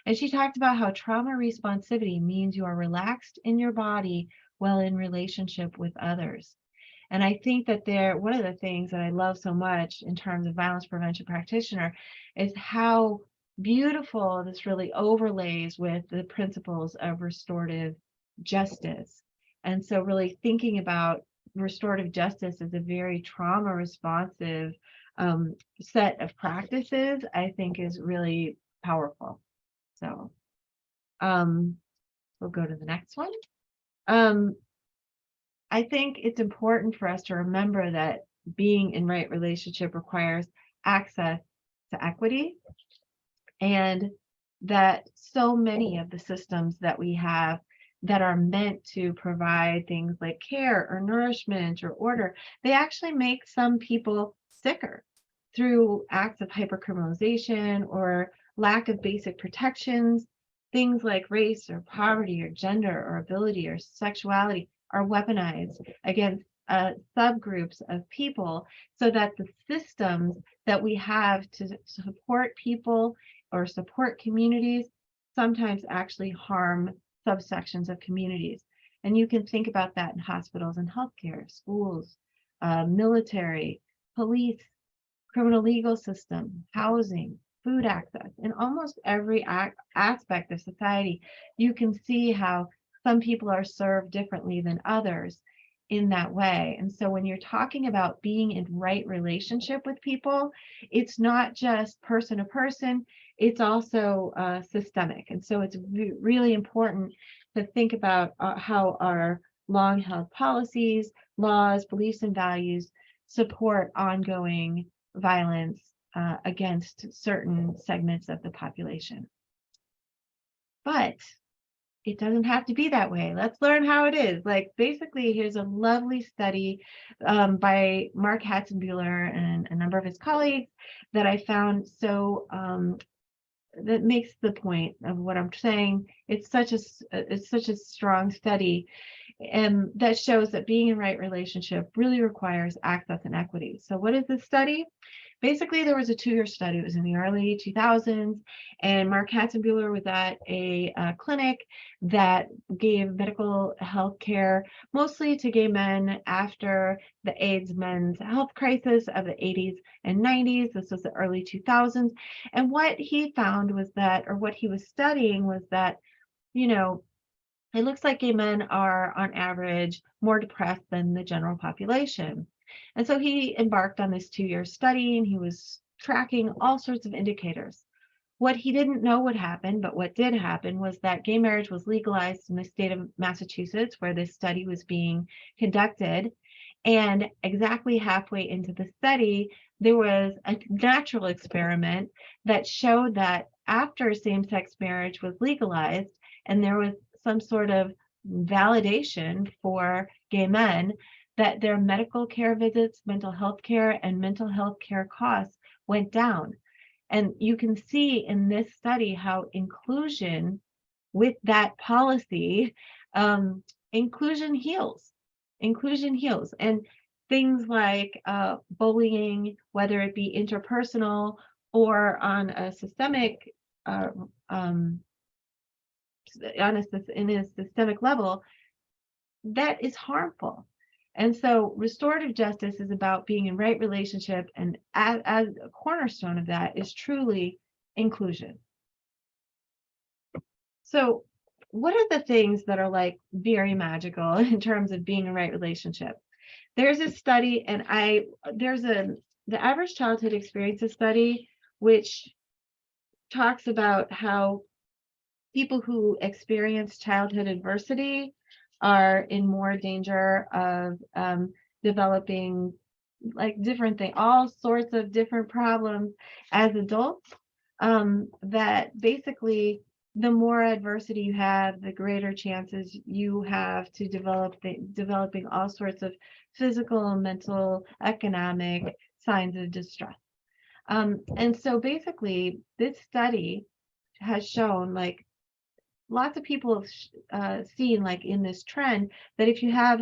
And she talked about how trauma responsivity means you are relaxed in your body while in relationship with others. And I think that one of the things that I love so much in terms of violence prevention practitioner is how beautiful this really overlays with the principles of restorative justice. And so really thinking about restorative justice as a very trauma responsive set of practices, I think is really powerful. So we'll go to the next one. I think it's important for us to remember that being in right relationship requires access to equity, and that so many of the systems that we have that are meant to provide things like care or nourishment or order, they actually make some people sicker through acts of hypercriminalization or lack of basic protections. Things like race or poverty or gender or ability or sexuality are weaponized against subgroups of people, so that the systems that we have to support people or support communities sometimes actually harm subsections of communities. And you can think about that in hospitals and healthcare, schools, military, police, criminal legal system, housing, food access. In almost every aspect of society, you can see how some people are served differently than others in that way. And so when you're talking about being in right relationship with people, it's not just person to person, it's also systemic. And so it's really important to think about how our long-held policies, laws, beliefs, and values support ongoing violence against certain segments of the population. But it doesn't have to be that way. Let's learn how it is. Like, basically, here's a lovely study by Mark Hatzenbuehler and a number of his colleagues that I found so that makes the point of what I'm saying. It's such a strong study, and that shows that being in right relationship really requires access and equity. So what is this study? Basically, there was a 2-year study. It was in the early 2000s, and Mark Hatzenbuehler was at a clinic that gave medical health care mostly to gay men after the AIDS men's health crisis of the 80s and 90s. This was the early 2000s. And what he found was that, or what he was studying was that, it looks like gay men are on average more depressed than the general population. And so he embarked on this 2-year study, and he was tracking all sorts of indicators. What he didn't know would happen, but what did happen was that gay marriage was legalized in the state of Massachusetts, where this study was being conducted. And exactly halfway into the study, there was a natural experiment that showed that after same-sex marriage was legalized and there was some sort of validation for gay men, that their medical care visits, mental health care, and mental health care costs went down. And you can see in this study how inclusion with that policy, inclusion heals. Inclusion heals. And things like bullying, whether it be interpersonal or on a systemic, in a systemic level, that is harmful. And so restorative justice is about being in right relationship, and as a cornerstone of that is truly inclusion. So what are the things that are like very magical in terms of being in right relationship? There's a study, and the average childhood experiences study, which talks about how people who experience childhood adversity are in more danger of developing like different things, all sorts of different problems as adults. That basically the more adversity you have, the greater chances you have to developing all sorts of physical, mental, economic signs of distress. And so basically this study has shown, like, lots of people have seen, like in this trend, that if you have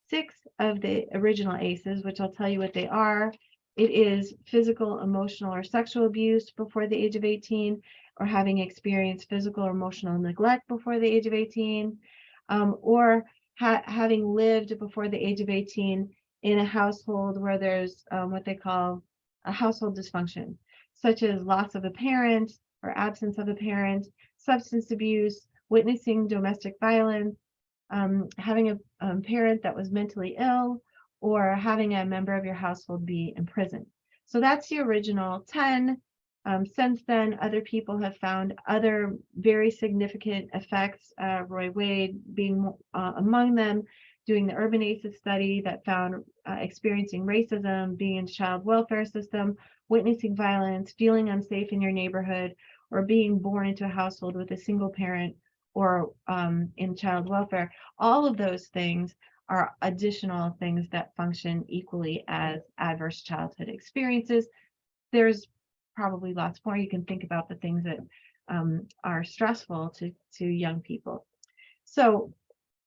6 of the original ACEs, which I'll tell you what they are, it is physical, emotional, or sexual abuse before the age of 18, or having experienced physical or emotional neglect before the age of 18, or having lived before the age of 18 in a household where there's what they call a household dysfunction, such as loss of a parent or absence of a parent, substance abuse, witnessing domestic violence, having a parent that was mentally ill, or having a member of your household be in prison. So that's the original 10. Since then, other people have found other very significant effects, Roy Wade being among them, doing the Urban ACEs study that found experiencing racism, being in child welfare system, witnessing violence, feeling unsafe in your neighborhood, or being born into a household with a single parent, or in child welfare. All of those things are additional things that function equally as adverse childhood experiences. There's probably lots more. You can think about the things that are stressful to young people. So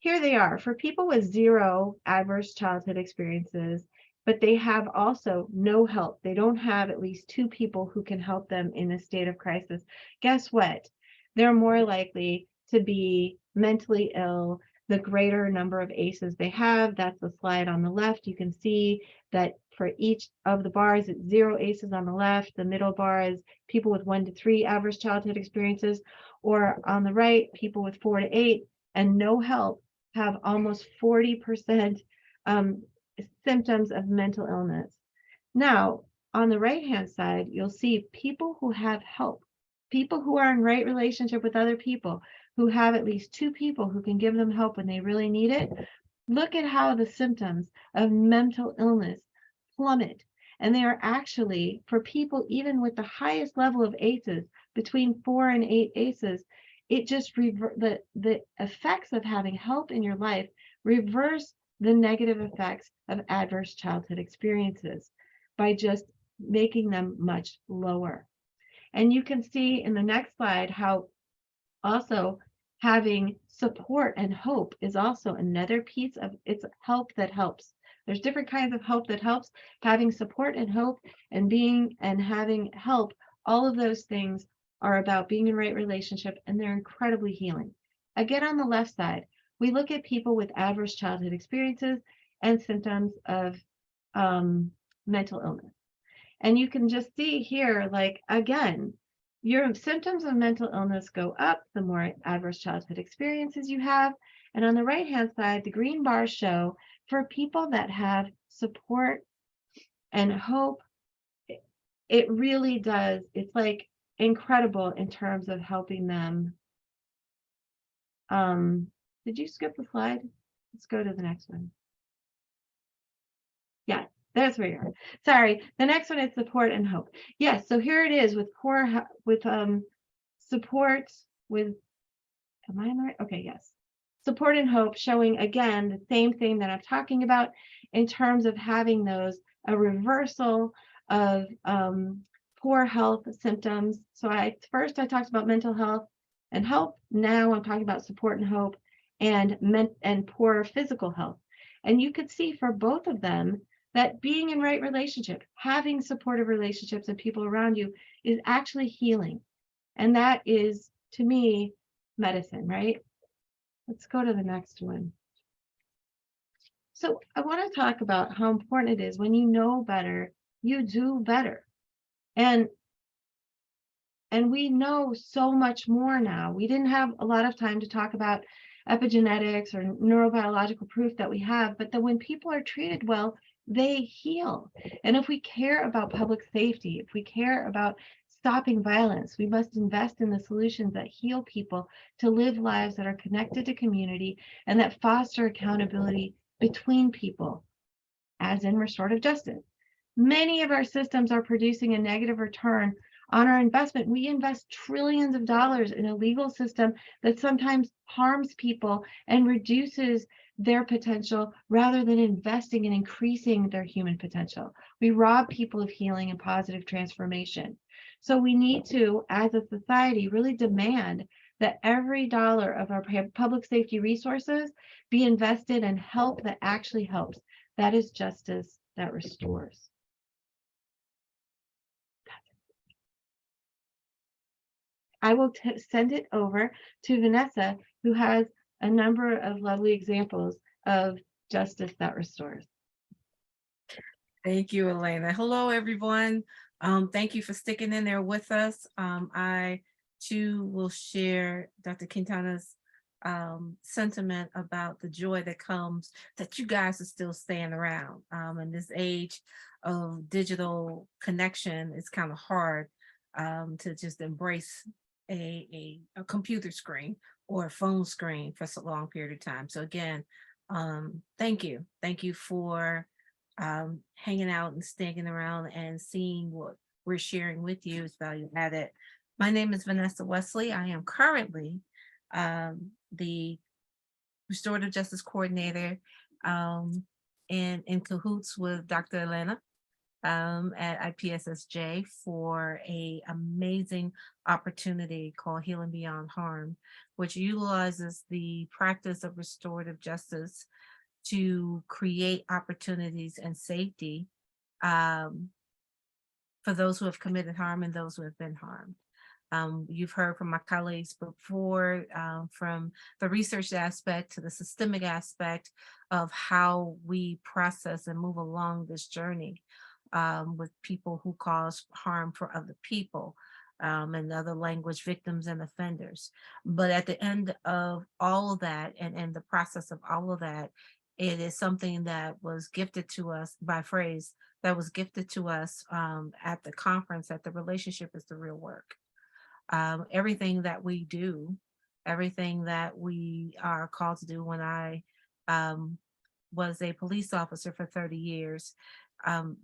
here they are. For people with 0 adverse childhood experiences, but they have also no help, they don't have at least 2 people who can help them in a state of crisis, guess what? They're more likely to be mentally ill. The greater number of ACEs they have, that's the slide on the left. You can see that for each of the bars, it's 0 ACEs on the left. The middle bar is people with 1 to 3 adverse childhood experiences, or on the right, people with 4 to 8 and no help have almost 40% symptoms of mental illness. Now, on the right-hand side, you'll see people who have help, people who are in right relationship with other people, who have at least 2 people who can give them help when they really need it. Look at how the symptoms of mental illness plummet. And they are actually, for people even with the highest level of ACEs, between 4 and 8 ACEs, it just the effects of having help in your life reverse the negative effects of adverse childhood experiences by just making them much lower. And you can see in the next slide how also having support and hope is also another piece of it's help that helps. There's different kinds of hope that helps. Having support and hope and being and having help, all of those things are about being in right relationship, and they're incredibly healing. Again, on the left side, we look at people with adverse childhood experiences and symptoms of mental illness. And you can just see here, like, again, your symptoms of mental illness go up the more adverse childhood experiences you have. And on the right-hand side, the green bars show for people that have support and hope, it really does. It's like incredible in terms of helping them. Did you skip the slide? Let's go to the next one. Yeah, that's where you are. Sorry. The next one is support and hope. Yes, so here it is with support with, am I right? Okay, yes. Support and hope, showing again the same thing that I'm talking about in terms of having a reversal of poor health symptoms. So first I talked about mental health and hope. Now I'm talking about support and hope and poor physical health. And you could see for both of them that being in right relationship, having supportive relationships and people around you is actually healing. And that is, to me, medicine, right? Let's go to the next one. So I want to talk about how important it is when you know better, you do better. And we know so much more now. We didn't have a lot of time to talk about epigenetics or neurobiological proof that we have, but that when people are treated well, they heal. And if we care about public safety, if we care about stopping violence, we must invest in the solutions that heal people to live lives that are connected to community and that foster accountability between people, as in restorative justice. Many of our systems are producing a negative return on our investment. We invest trillions of dollars in a legal system that sometimes harms people and reduces their potential rather than investing in increasing their human potential. We rob people of healing and positive transformation. So we need to, as a society, really demand that every dollar of our public safety resources be invested in help that actually helps. That is justice that restores. I will send it over to Vanessa, who has a number of lovely examples of justice that restores. Thank you, Elena. Hello, everyone. Thank you for sticking in there with us. I too will share Dr. Quintana's sentiment about the joy that comes that you guys are still staying around. In this age of digital connection, it's kind of hard to just embrace a computer screen or a phone screen for so long period of time. So again, thank you. Thank you for hanging out and sticking around and seeing what we're sharing with you is value added. My name is Vanessa Wesley. I am currently the Restorative Justice Coordinator in cahoots with Dr. Elena at IPSSJ for an amazing opportunity called Healing Beyond Harm, which utilizes the practice of restorative justice to create opportunities and safety for those who have committed harm and those who have been harmed. You've heard from my colleagues before, from the research aspect to the systemic aspect of how we process and move along this journey with people who cause harm for other people, and other language victims and offenders. But at the end of all of that, and the process of all of that, it is something that was gifted to us by phrase that was gifted to us at the conference, that the relationship is the real work. Everything that we do, everything that we are called to do. When I was a police officer for 30 years,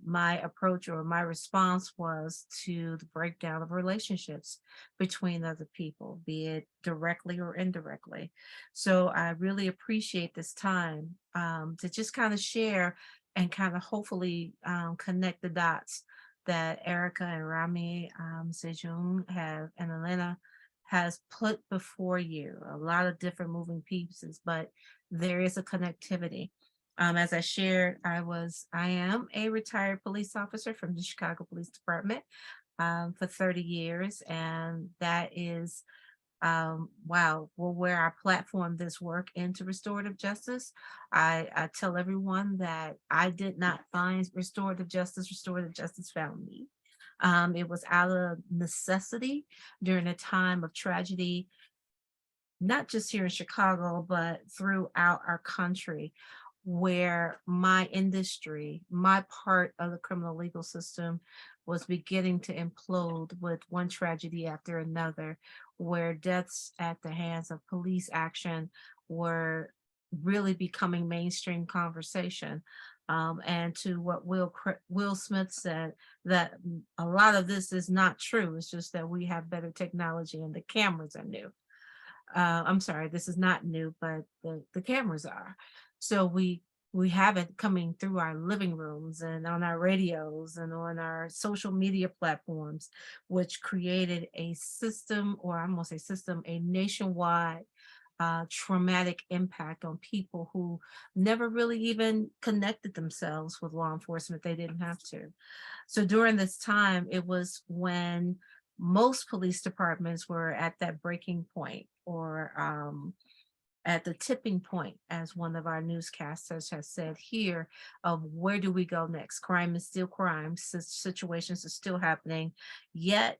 my approach or my response was to the breakdown of relationships between other people, be it directly or indirectly. So I really appreciate this time to just kind of share and kind of hopefully connect the dots that Erica and Rami Sejong have and Elena has put before you. A lot of different moving pieces, but there is a connectivity. As I shared, I am a retired police officer from the Chicago Police Department for 30 years. And that is, where I platform this work into restorative justice. I tell everyone that I did not find restorative justice found me. It was out of necessity during a time of tragedy, not just here in Chicago, but throughout our country, where my industry, my part of the criminal legal system was beginning to implode with one tragedy after another, where deaths at the hands of police action were really becoming mainstream conversation. And to what Will Smith said, that a lot of this is not true. It's just that we have better technology and the cameras are new. I'm sorry, this is not new, but the cameras are. So we have it coming through our living rooms and on our radios and on our social media platforms, which created a system, or I'm gonna say system, a nationwide traumatic impact on people who never really even connected themselves with law enforcement. They didn't have to. So during this time, it was when most police departments were at that breaking point, or at the tipping point, as one of our newscasters has said here, of where do we go next? Crime is still crime, situations are still happening, yet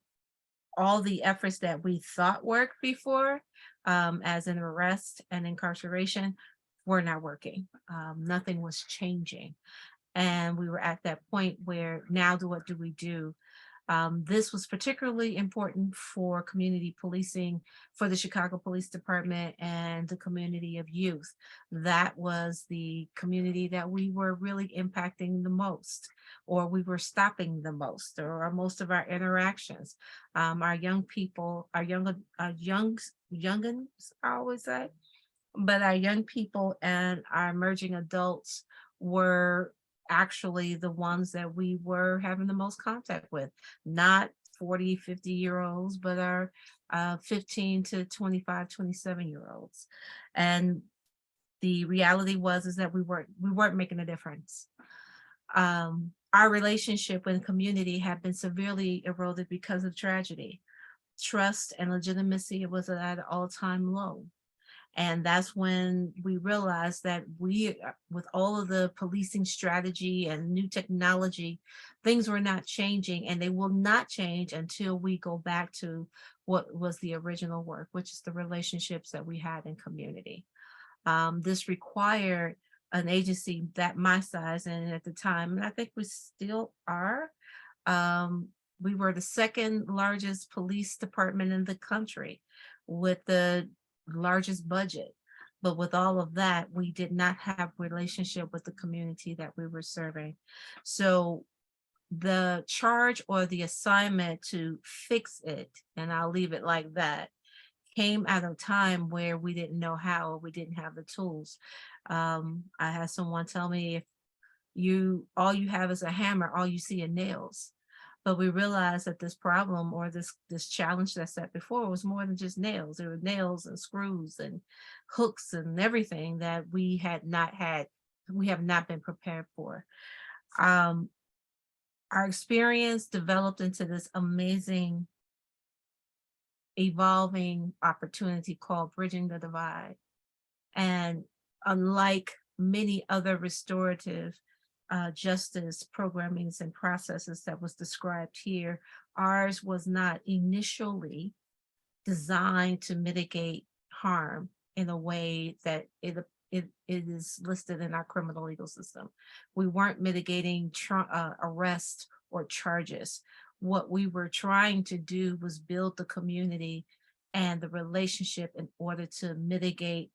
all the efforts that we thought worked before, as an arrest and incarceration, were not working. Nothing was changing. And we were at that point where now what do we do? This was particularly important for community policing, for the Chicago Police Department and the community of youth. That was the community that we were really impacting the most, or we were stopping the most, or most of our interactions. Our young people, youngins, I always say, but our young people and our emerging adults were actually the ones that we were having the most contact with, not 40, 50-year-olds, but our 15 to 25, 27-year-olds. And the reality was is that we weren't making a difference. Our relationship with community had been severely eroded because of tragedy. Trust and legitimacy was at an all-time low. And that's when we realized that with all of the policing strategy and new technology, things were not changing, and they will not change until we go back to what was the original work, which is the relationships that we had in community. This required an agency that my size, and at the time, and I think we still are, we were the second largest police department in the country with the largest budget. But with all of that, we did not have relationship with the community that we were serving. So the charge or the assignment to fix it, and I'll leave it like that, came at a time where we didn't know how, or we didn't have the tools. I had someone tell me, if all you have is a hammer, all you see are nails. But we realized that this problem, or this challenge that's set before, was more than just nails. There were nails and screws and hooks and everything that we have not been prepared for. Our experience developed into this amazing evolving opportunity called Bridging the Divide. And unlike many other restorative justice programmings and processes that was described here, ours was not initially designed to mitigate harm in a way that it is listed in our criminal legal system. We weren't mitigating arrest or charges. What we were trying to do was build the community and the relationship in order to mitigate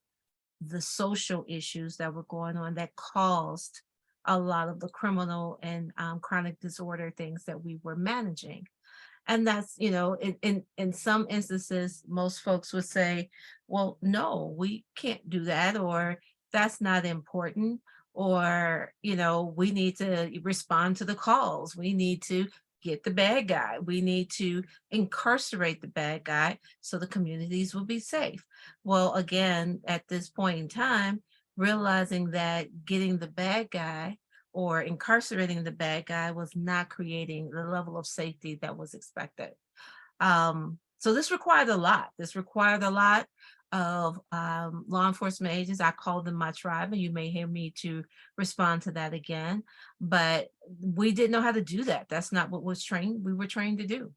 the social issues that were going on that caused a lot of the criminal and chronic disorder things that we were managing. And that's, in some instances, most folks would say, well, no, we can't do that, or that's not important, or, we need to respond to the calls. We need to get the bad guy. We need to incarcerate the bad guy so the communities will be safe. Well, again, at this point in time, realizing that getting the bad guy or incarcerating the bad guy was not creating the level of safety that was expected. So this required a lot. This required a lot of law enforcement agents. I call them my tribe, and you may hear me to respond to that again, but we didn't know how to do that. That's not what we were trained to do.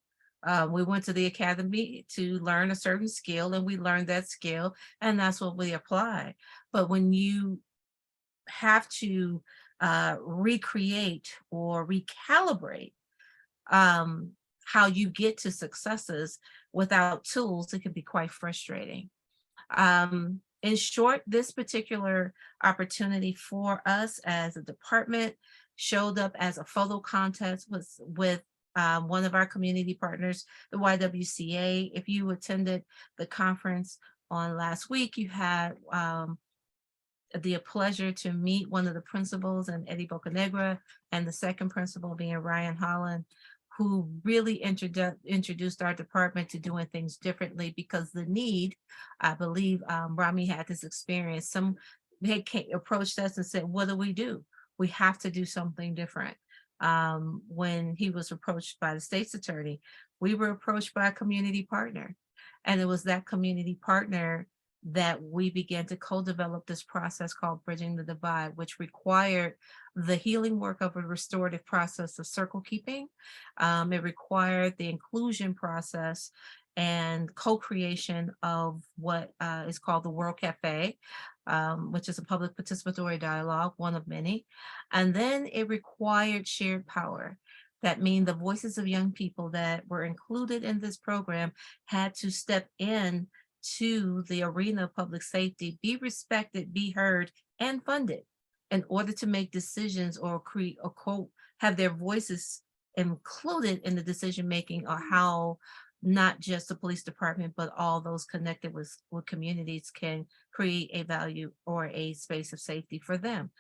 We went to the academy to learn a certain skill, and we learned that skill, and that's what we applied. But when you have to recreate or recalibrate um, how you get to successes without tools, it can be quite frustrating. In short, this particular opportunity for us as a department showed up as a photo contest with one of our community partners, the YWCA. If you attended the conference on last week, you had the pleasure to meet one of the principals and Eddie Bocanegra, and the second principal being Ryan Holland, who really introduced our department to doing things differently because the need, I believe Rami had this experience. Some they approached us and said, what do? We have to do something different. When he was approached by the state's attorney, we were approached by a community partner. And it was that community partner that we began to co-develop this process called Bridging the Divide, which required the healing work of a restorative process of circle keeping. It required the inclusion process and co-creation of what is called the World Cafe, which is a public participatory dialogue, one of many. And then it required shared power. That means the voices of young people that were included in this program had to step in to the arena of public safety, be respected, be heard, and funded in order to make decisions or create or have their voices included in the decision making, or how not just the police department, but all those connected with communities can create a value or a space of safety for them.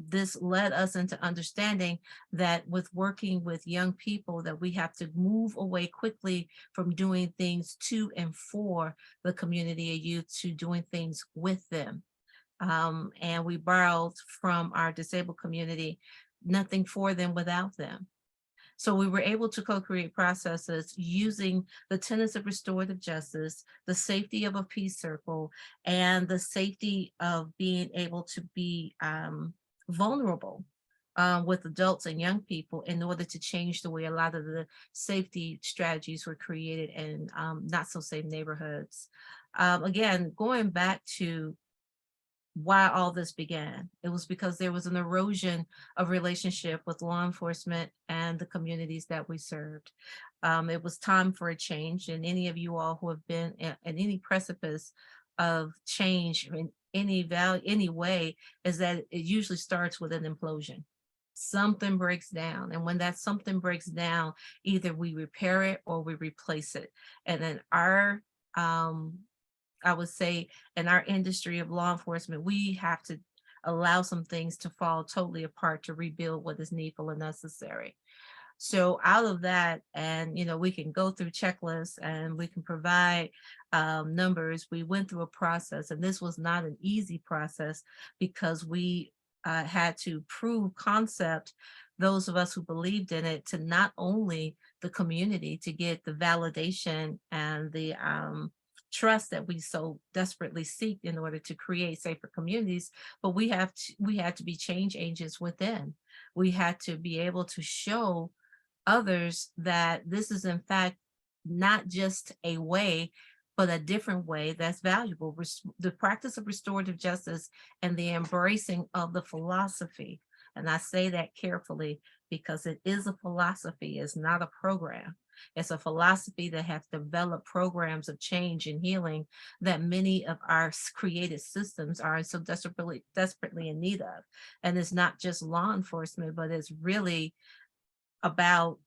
This led us into understanding that with working with young people, that we have to move away quickly from doing things to and for the community of youth to doing things with them. And we borrowed from our disabled community, nothing for them without them. So we were able to co-create processes using the tenets of restorative justice, the safety of a peace circle, and the safety of being able to be vulnerable with adults and young people in order to change the way a lot of the safety strategies were created in not so safe neighborhoods. Again, going back to why all this began. It was because there was an erosion of relationship with law enforcement and the communities that we served. It was time for a change, and any of you all who have been at any precipice of change in any way, is that it usually starts with an implosion. Something breaks down, and when that something breaks down, either we repair it or we replace it. And then our I would say in our industry of law enforcement, we have to allow some things to fall totally apart to rebuild what is needful and necessary. So out of that, and we can go through checklists and we can provide numbers. We went through a process, and this was not an easy process because we had to prove concept, those of us who believed in it, to not only the community to get the validation and the trust that we so desperately seek in order to create safer communities, but we had to be change agents within. We had to be able to show others that this is in fact not just a way, but a different way that's valuable. The practice of restorative justice and the embracing of the philosophy, and I say that carefully because it is a philosophy, it's not a program. It's a philosophy that has developed programs of change and healing that many of our created systems are so desperately in need of. And it's not just law enforcement, but it's really about,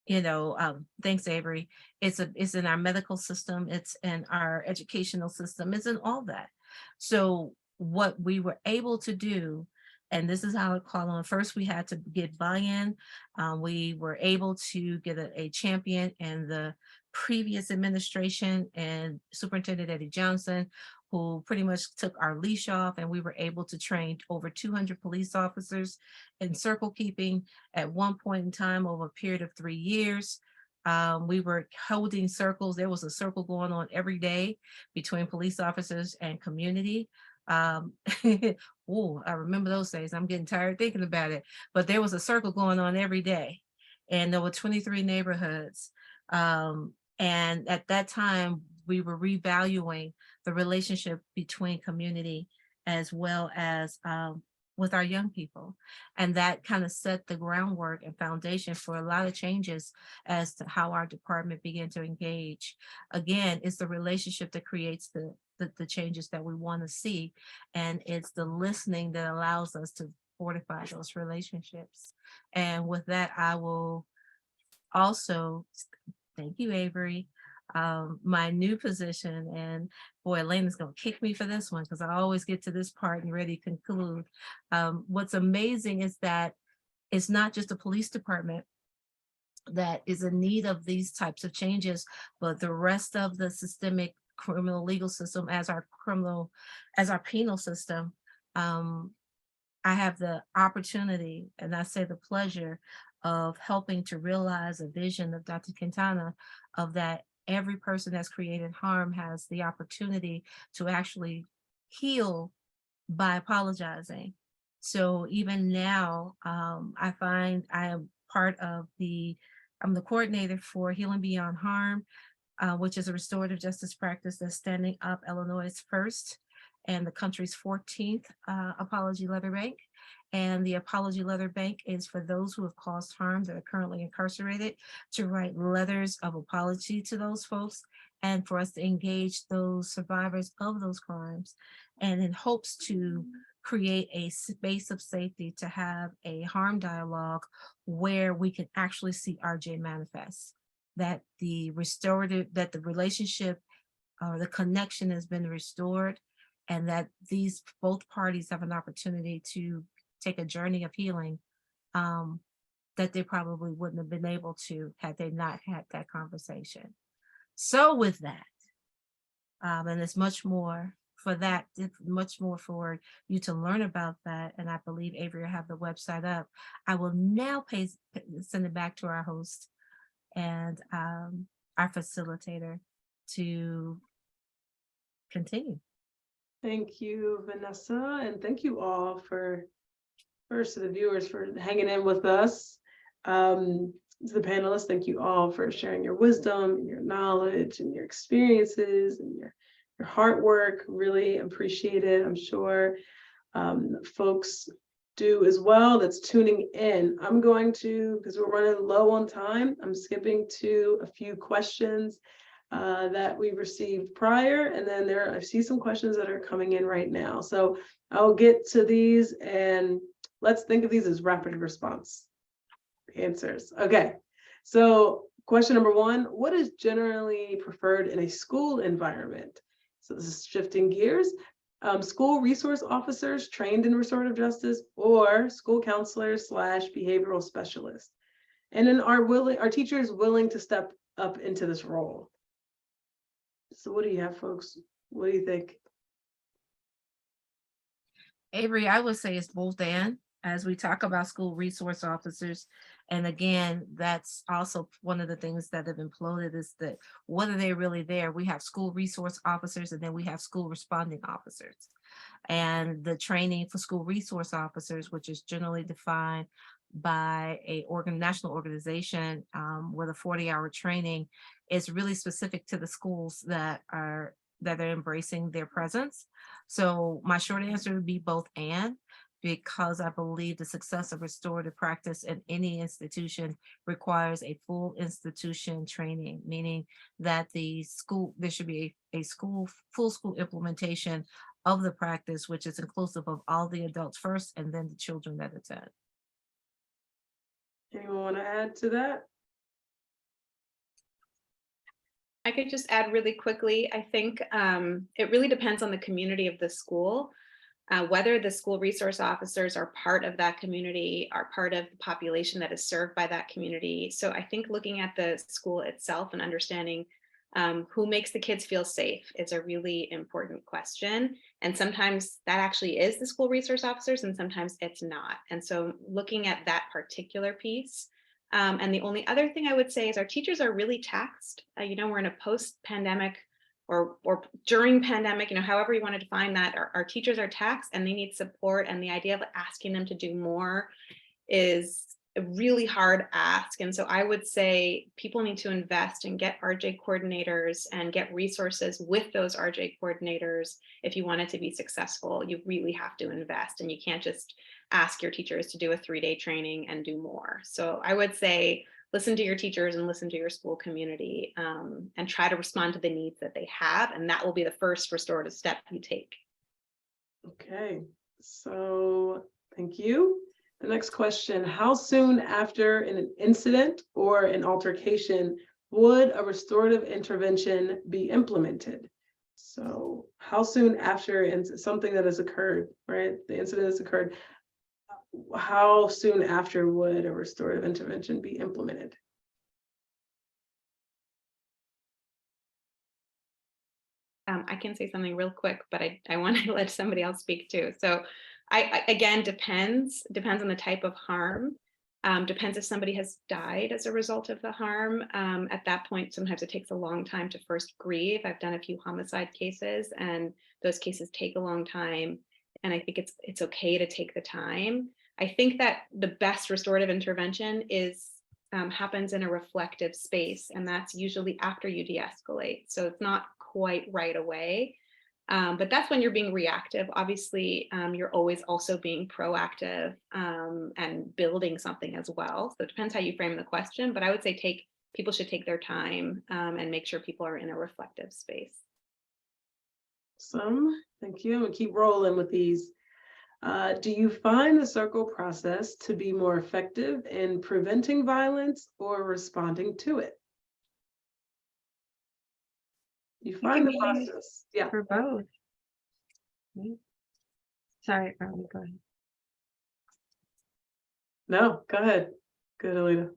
thanks, Avery. It's in our medical system, it's in our educational system, it's in all that. So what we were able to do, and this is how I call on, first we had to get buy-in. We were able to get a champion in the previous administration and Superintendent Eddie Johnson, who pretty much took our leash off, and we were able to train over 200 police officers in circle keeping at one point in time over a period of 3 years. We were holding circles. There was a circle going on every day between police officers and community. Oh, I remember those days. I'm getting tired thinking about it, but there was a circle going on every day, and there were 23 neighborhoods. And at that time, we were revaluing the relationship between community as well as with our young people. And that kind of set the groundwork and foundation for a lot of changes as to how our department began to engage. Again, it's the relationship that creates the changes that we want to see. And it's the listening that allows us to fortify those relationships. And with that, I will also thank you, Avery. My new position, and boy, Elena's gonna kick me for this one because I always get to this part and ready to conclude. What's amazing is that it's not just the police department that is in need of these types of changes, but the rest of the systemic criminal legal system as our penal system. I have the opportunity, and I say the pleasure, of helping to realize a vision of Dr. Quintana of that every person that's created harm has the opportunity to actually heal by apologizing. So even now, I find I am I'm the coordinator for Healing Beyond Harm, which is a restorative justice practice that's standing up Illinois' first and the country's 14th apology letter bank. And the apology letter bank is for those who have caused harm that are currently incarcerated to write letters of apology to those folks and for us to engage those survivors of those crimes, and in hopes to create a space of safety to have a harm dialogue where we can actually see RJ manifest, that the relationship or the connection has been restored, and that these both parties have an opportunity to take a journey of healing that they probably wouldn't have been able to had they not had that conversation. So with that, and there's much more for that, much more for you to learn about that. And I believe Avery will have the website up. I will now send it back to our host and our facilitator to continue. Thank you, Vanessa, and thank you all first to the viewers for hanging in with us. To the panelists, thank you all for sharing your wisdom and your knowledge and your experiences and your hard work. Really appreciate it. I'm sure folks do as well that's tuning in. I'm going to, because we're running low on time, I'm skipping to a few questions that we received prior, and then I see some questions that are coming in right now. So I'll get to these, and let's think of these as rapid response answers. Okay, so question number one, what is generally preferred in a school environment? So this is shifting gears. School resource officers trained in restorative justice, or school counselors / behavioral specialists? And then are teachers willing to step up into this role? So what do you have, folks? What do you think? Avery, I would say it's both and, as we talk about school resource officers. And again, that's also one of the things that have imploded, is that what are they really there? We have school resource officers, and then we have school responding officers. And the training for school resource officers, which is generally defined by a national organization with a 40-hour training, is really specific to the schools that are embracing their presence. So my short answer would be both and, because I believe the success of restorative practice in any institution requires a full institution training, meaning that there should be a full school implementation of the practice, which is inclusive of all the adults first and then the children that attend. Anyone want to add to that? I could just add really quickly. I think it really depends on the community of the school, whether the school resource officers are part of that community, are part of the population that is served by that community. So I think looking at the school itself and understanding who makes the kids feel safe is a really important question. And sometimes that actually is the school resource officers, and sometimes it's not. And so looking at that particular piece. And the only other thing I would say is our teachers are really taxed. We're in a post-pandemic or during pandemic, however you want to define that, our teachers are taxed and they need support. And the idea of asking them to do more is a really hard ask. And so I would say people need to invest and get RJ coordinators and get resources with those RJ coordinators. If you want it to be successful, you really have to invest, and you can't just ask your teachers to do a 3-day training and do more. So I would say listen to your teachers and listen to your school community, and try to respond to the needs that they have. And that will be the first restorative step you take. Okay, so thank you. The next question, how soon after an incident or an altercation would a restorative intervention be implemented? So how soon after something that has occurred, right? The incident has occurred. How soon after would a restorative intervention be implemented? I can say something real quick, but I want to let somebody else speak too. So again, depends on the type of harm. Depends if somebody has died as a result of the harm. At that point, sometimes it takes a long time to first grieve. I've done a few homicide cases, and those cases take a long time. And I think it's okay to take the time. I think that the best restorative intervention happens in a reflective space, and that's usually after you de-escalate. So it's not quite right away. But that's when you're being reactive. Obviously, you're always also being proactive, and building something as well. So it depends how you frame the question, but I would say people should take their time, and make sure people are in a reflective space. Awesome, thank you. I'm gonna keep rolling with these. Do you find the circle process to be more effective in preventing violence or responding to it? You find the process, yeah. For both. Sorry, Carly, go ahead. No, go ahead. Good, Alita.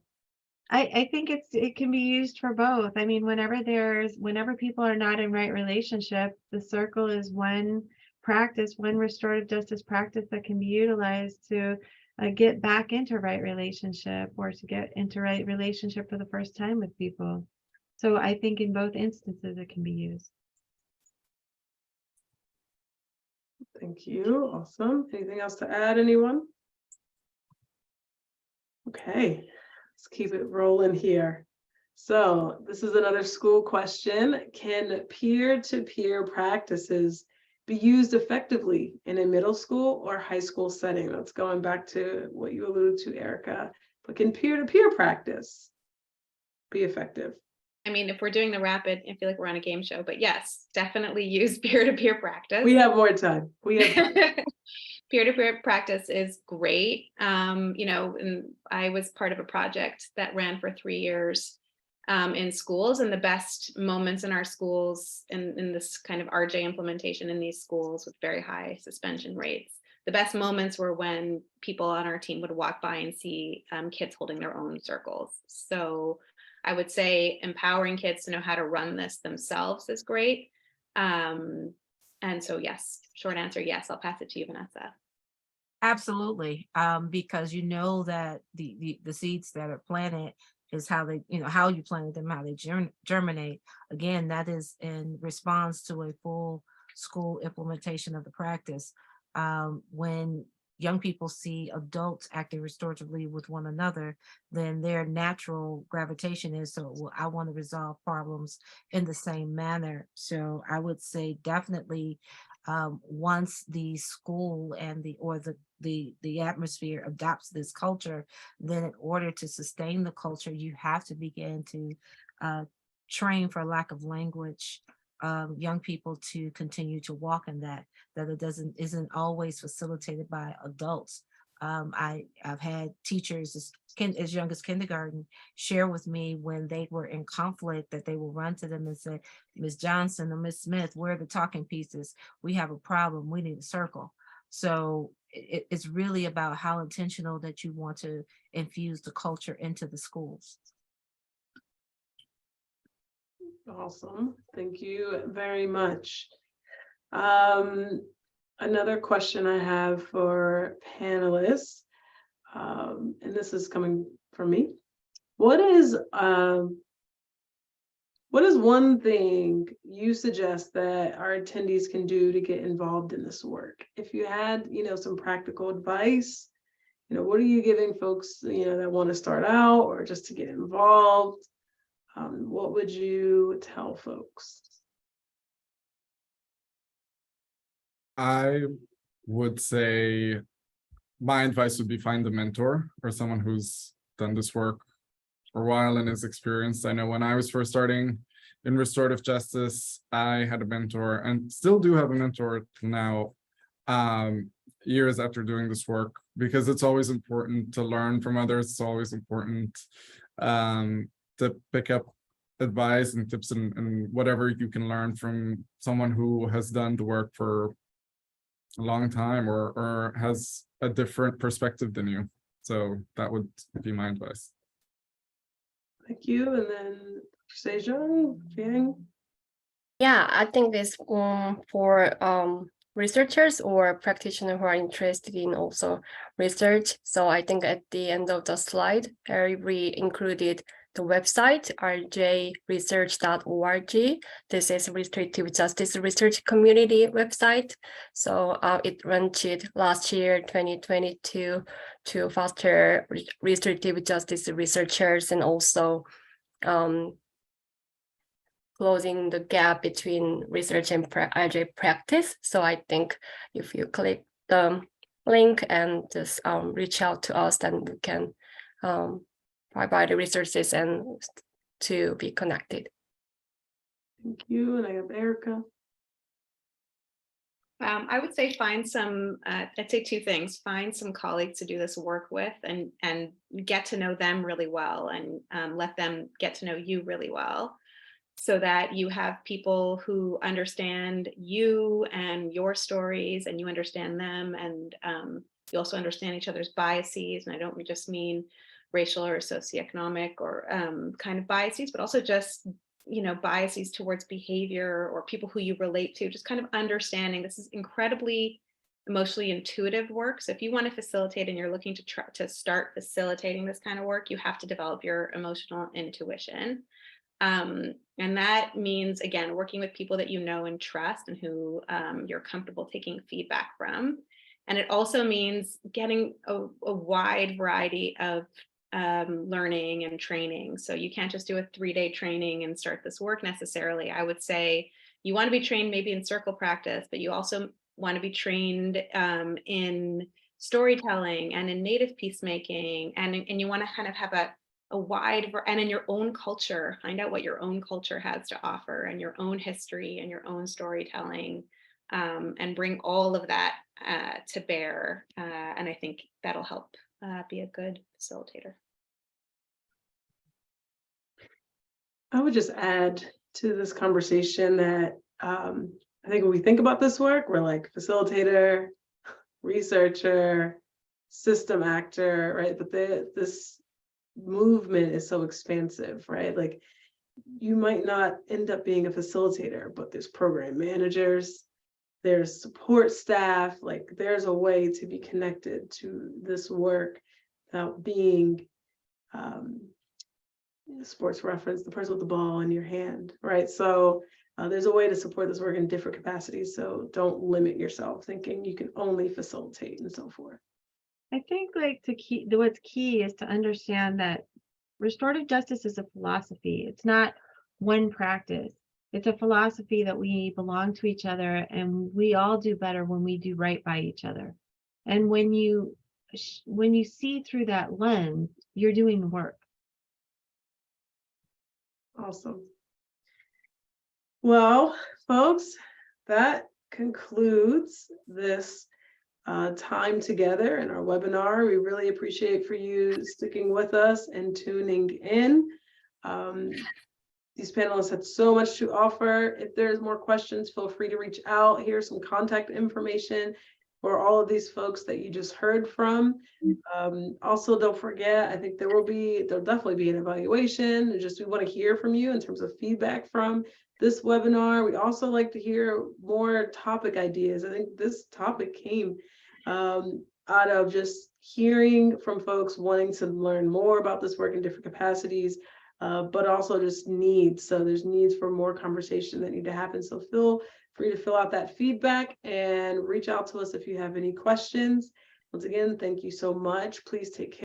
I think it can be used for both. I mean, whenever people are not in right relationship, the circle is one restorative justice practice that can be utilized to get back into right relationship, or to get into right relationship for the first time with people. So I think in both instances it can be used. Thank you, awesome. Anything else to add, anyone? Okay, let's keep it rolling here. So this is another school question. Can peer-to-peer practices be used effectively in a middle school or high school setting? That's going back to what you alluded to, Erica. But can peer-to-peer practice be effective? I mean, if we're doing the rapid, I feel like we're on a game show, but yes, definitely use peer-to-peer practice. We have more time. Peer-to-peer practice is great. And I was part of a project that ran for 3 years in schools, and the best moments in our schools, in this kind of RJ implementation in these schools with very high suspension rates, the best moments were when people on our team would walk by and see kids holding their own circles. So I would say empowering kids to know how to run this themselves is great. And so yes, short answer, yes. I'll pass it to you, Vanessa. Absolutely, because you know that the seeds that are planted is how they, how you planted them, how they germinate. Again, that is in response to a full school implementation of the practice. When young people see adults acting restoratively with one another, then their natural gravitation is, so well, I want to resolve problems in the same manner. So I would say definitely, once the school and the atmosphere adopts this culture, then in order to sustain the culture, you have to begin to train, for lack of language, young people to continue to walk in that it isn't always facilitated by adults. I've had teachers as young as kindergarten share with me when they were in conflict that they will run to them and say, Ms. Johnson or Ms. Smith, where are the talking pieces? We have a problem, we need a circle. So it's really about how intentional that you want to infuse the culture into the schools. Awesome, thank you very much. Another question I have for panelists, and this is coming from me. What is one thing you suggest that our attendees can do to get involved in this work? If you had, some practical advice, what are you giving folks, that want to start out or just to get involved? What would you tell folks? I would say my advice would be find a mentor or someone who's done this work for a while and is experienced. I know when I was first starting in restorative justice, I had a mentor and still do have a mentor now, years after doing this work, because it's always important to learn from others. It's always important to pick up advice and tips and whatever you can learn from someone who has done the work for a long time or has a different perspective than you. So that would be my advice. Thank you. And then Sejong, Fiang. Yeah, I think this for researchers or practitioners who are interested in also research. So I think at the end of the slide, we included the website rjresearch.org. This is Restorative Justice Research Community website. So it launched last year, 2022, to foster restorative justice researchers and also closing the gap between research and RJ practice. So I think if you click the link and just reach out to us, then we can provide the resources and to be connected. Thank you. And I have Erica. I would say find some, I'd say two things: find some colleagues to do this work with and get to know them really well, and let them get to know you really well, so that you have people who understand you and your stories and you understand them, and you also understand each other's biases. And I don't just mean racial or socioeconomic or kind of biases, but also just biases towards behavior or people who you relate to, just kind of understanding. This is incredibly emotionally intuitive work. So if you want to facilitate and you're looking to try to start facilitating this kind of work, you have to develop your emotional intuition. And that means, again, working with people that you know and trust and who you're comfortable taking feedback from. And it also means getting a wide variety of learning and training. So you can't just do a 3-day training and start this work necessarily. I would say you want to be trained maybe in circle practice, but you also want to be trained in storytelling and in native peacemaking. And you want to kind of have a wide, and in your own culture, find out what your own culture has to offer and your own history and your own storytelling, and bring all of that to bear. And I think that'll help be a good facilitator. I would just add to this conversation that I think when we think about this work, we're like facilitator, researcher, system actor, right? But this movement is so expansive, right? Like you might not end up being a facilitator, but there's program managers, there's support staff, like there's a way to be connected to this work without being sports reference, the person with the ball in your hand, right? So there's a way to support this work in different capacities. So don't limit yourself thinking you can only facilitate and so forth. I think what's key is to understand that restorative justice is a philosophy. It's not one practice. It's a philosophy that we belong to each other, and we all do better when we do right by each other. And when you see through that lens, you're doing the work. Awesome. Well, folks, that concludes this time together in our webinar. We really appreciate for you sticking with us and tuning in. These panelists had so much to offer. If there's more questions, feel free to reach out. Here's some contact information for all of these folks that you just heard from. Also, don't forget, I think there'll definitely be an evaluation. We want to hear from you in terms of feedback from this webinar. We'd also like to hear more topic ideas. I think this topic came out of just hearing from folks wanting to learn more about this work in different capacities, but also just needs. So there's needs for more conversation that need to happen. So feel free to fill out that feedback and reach out to us if you have any questions. Once again, thank you so much. Please take care.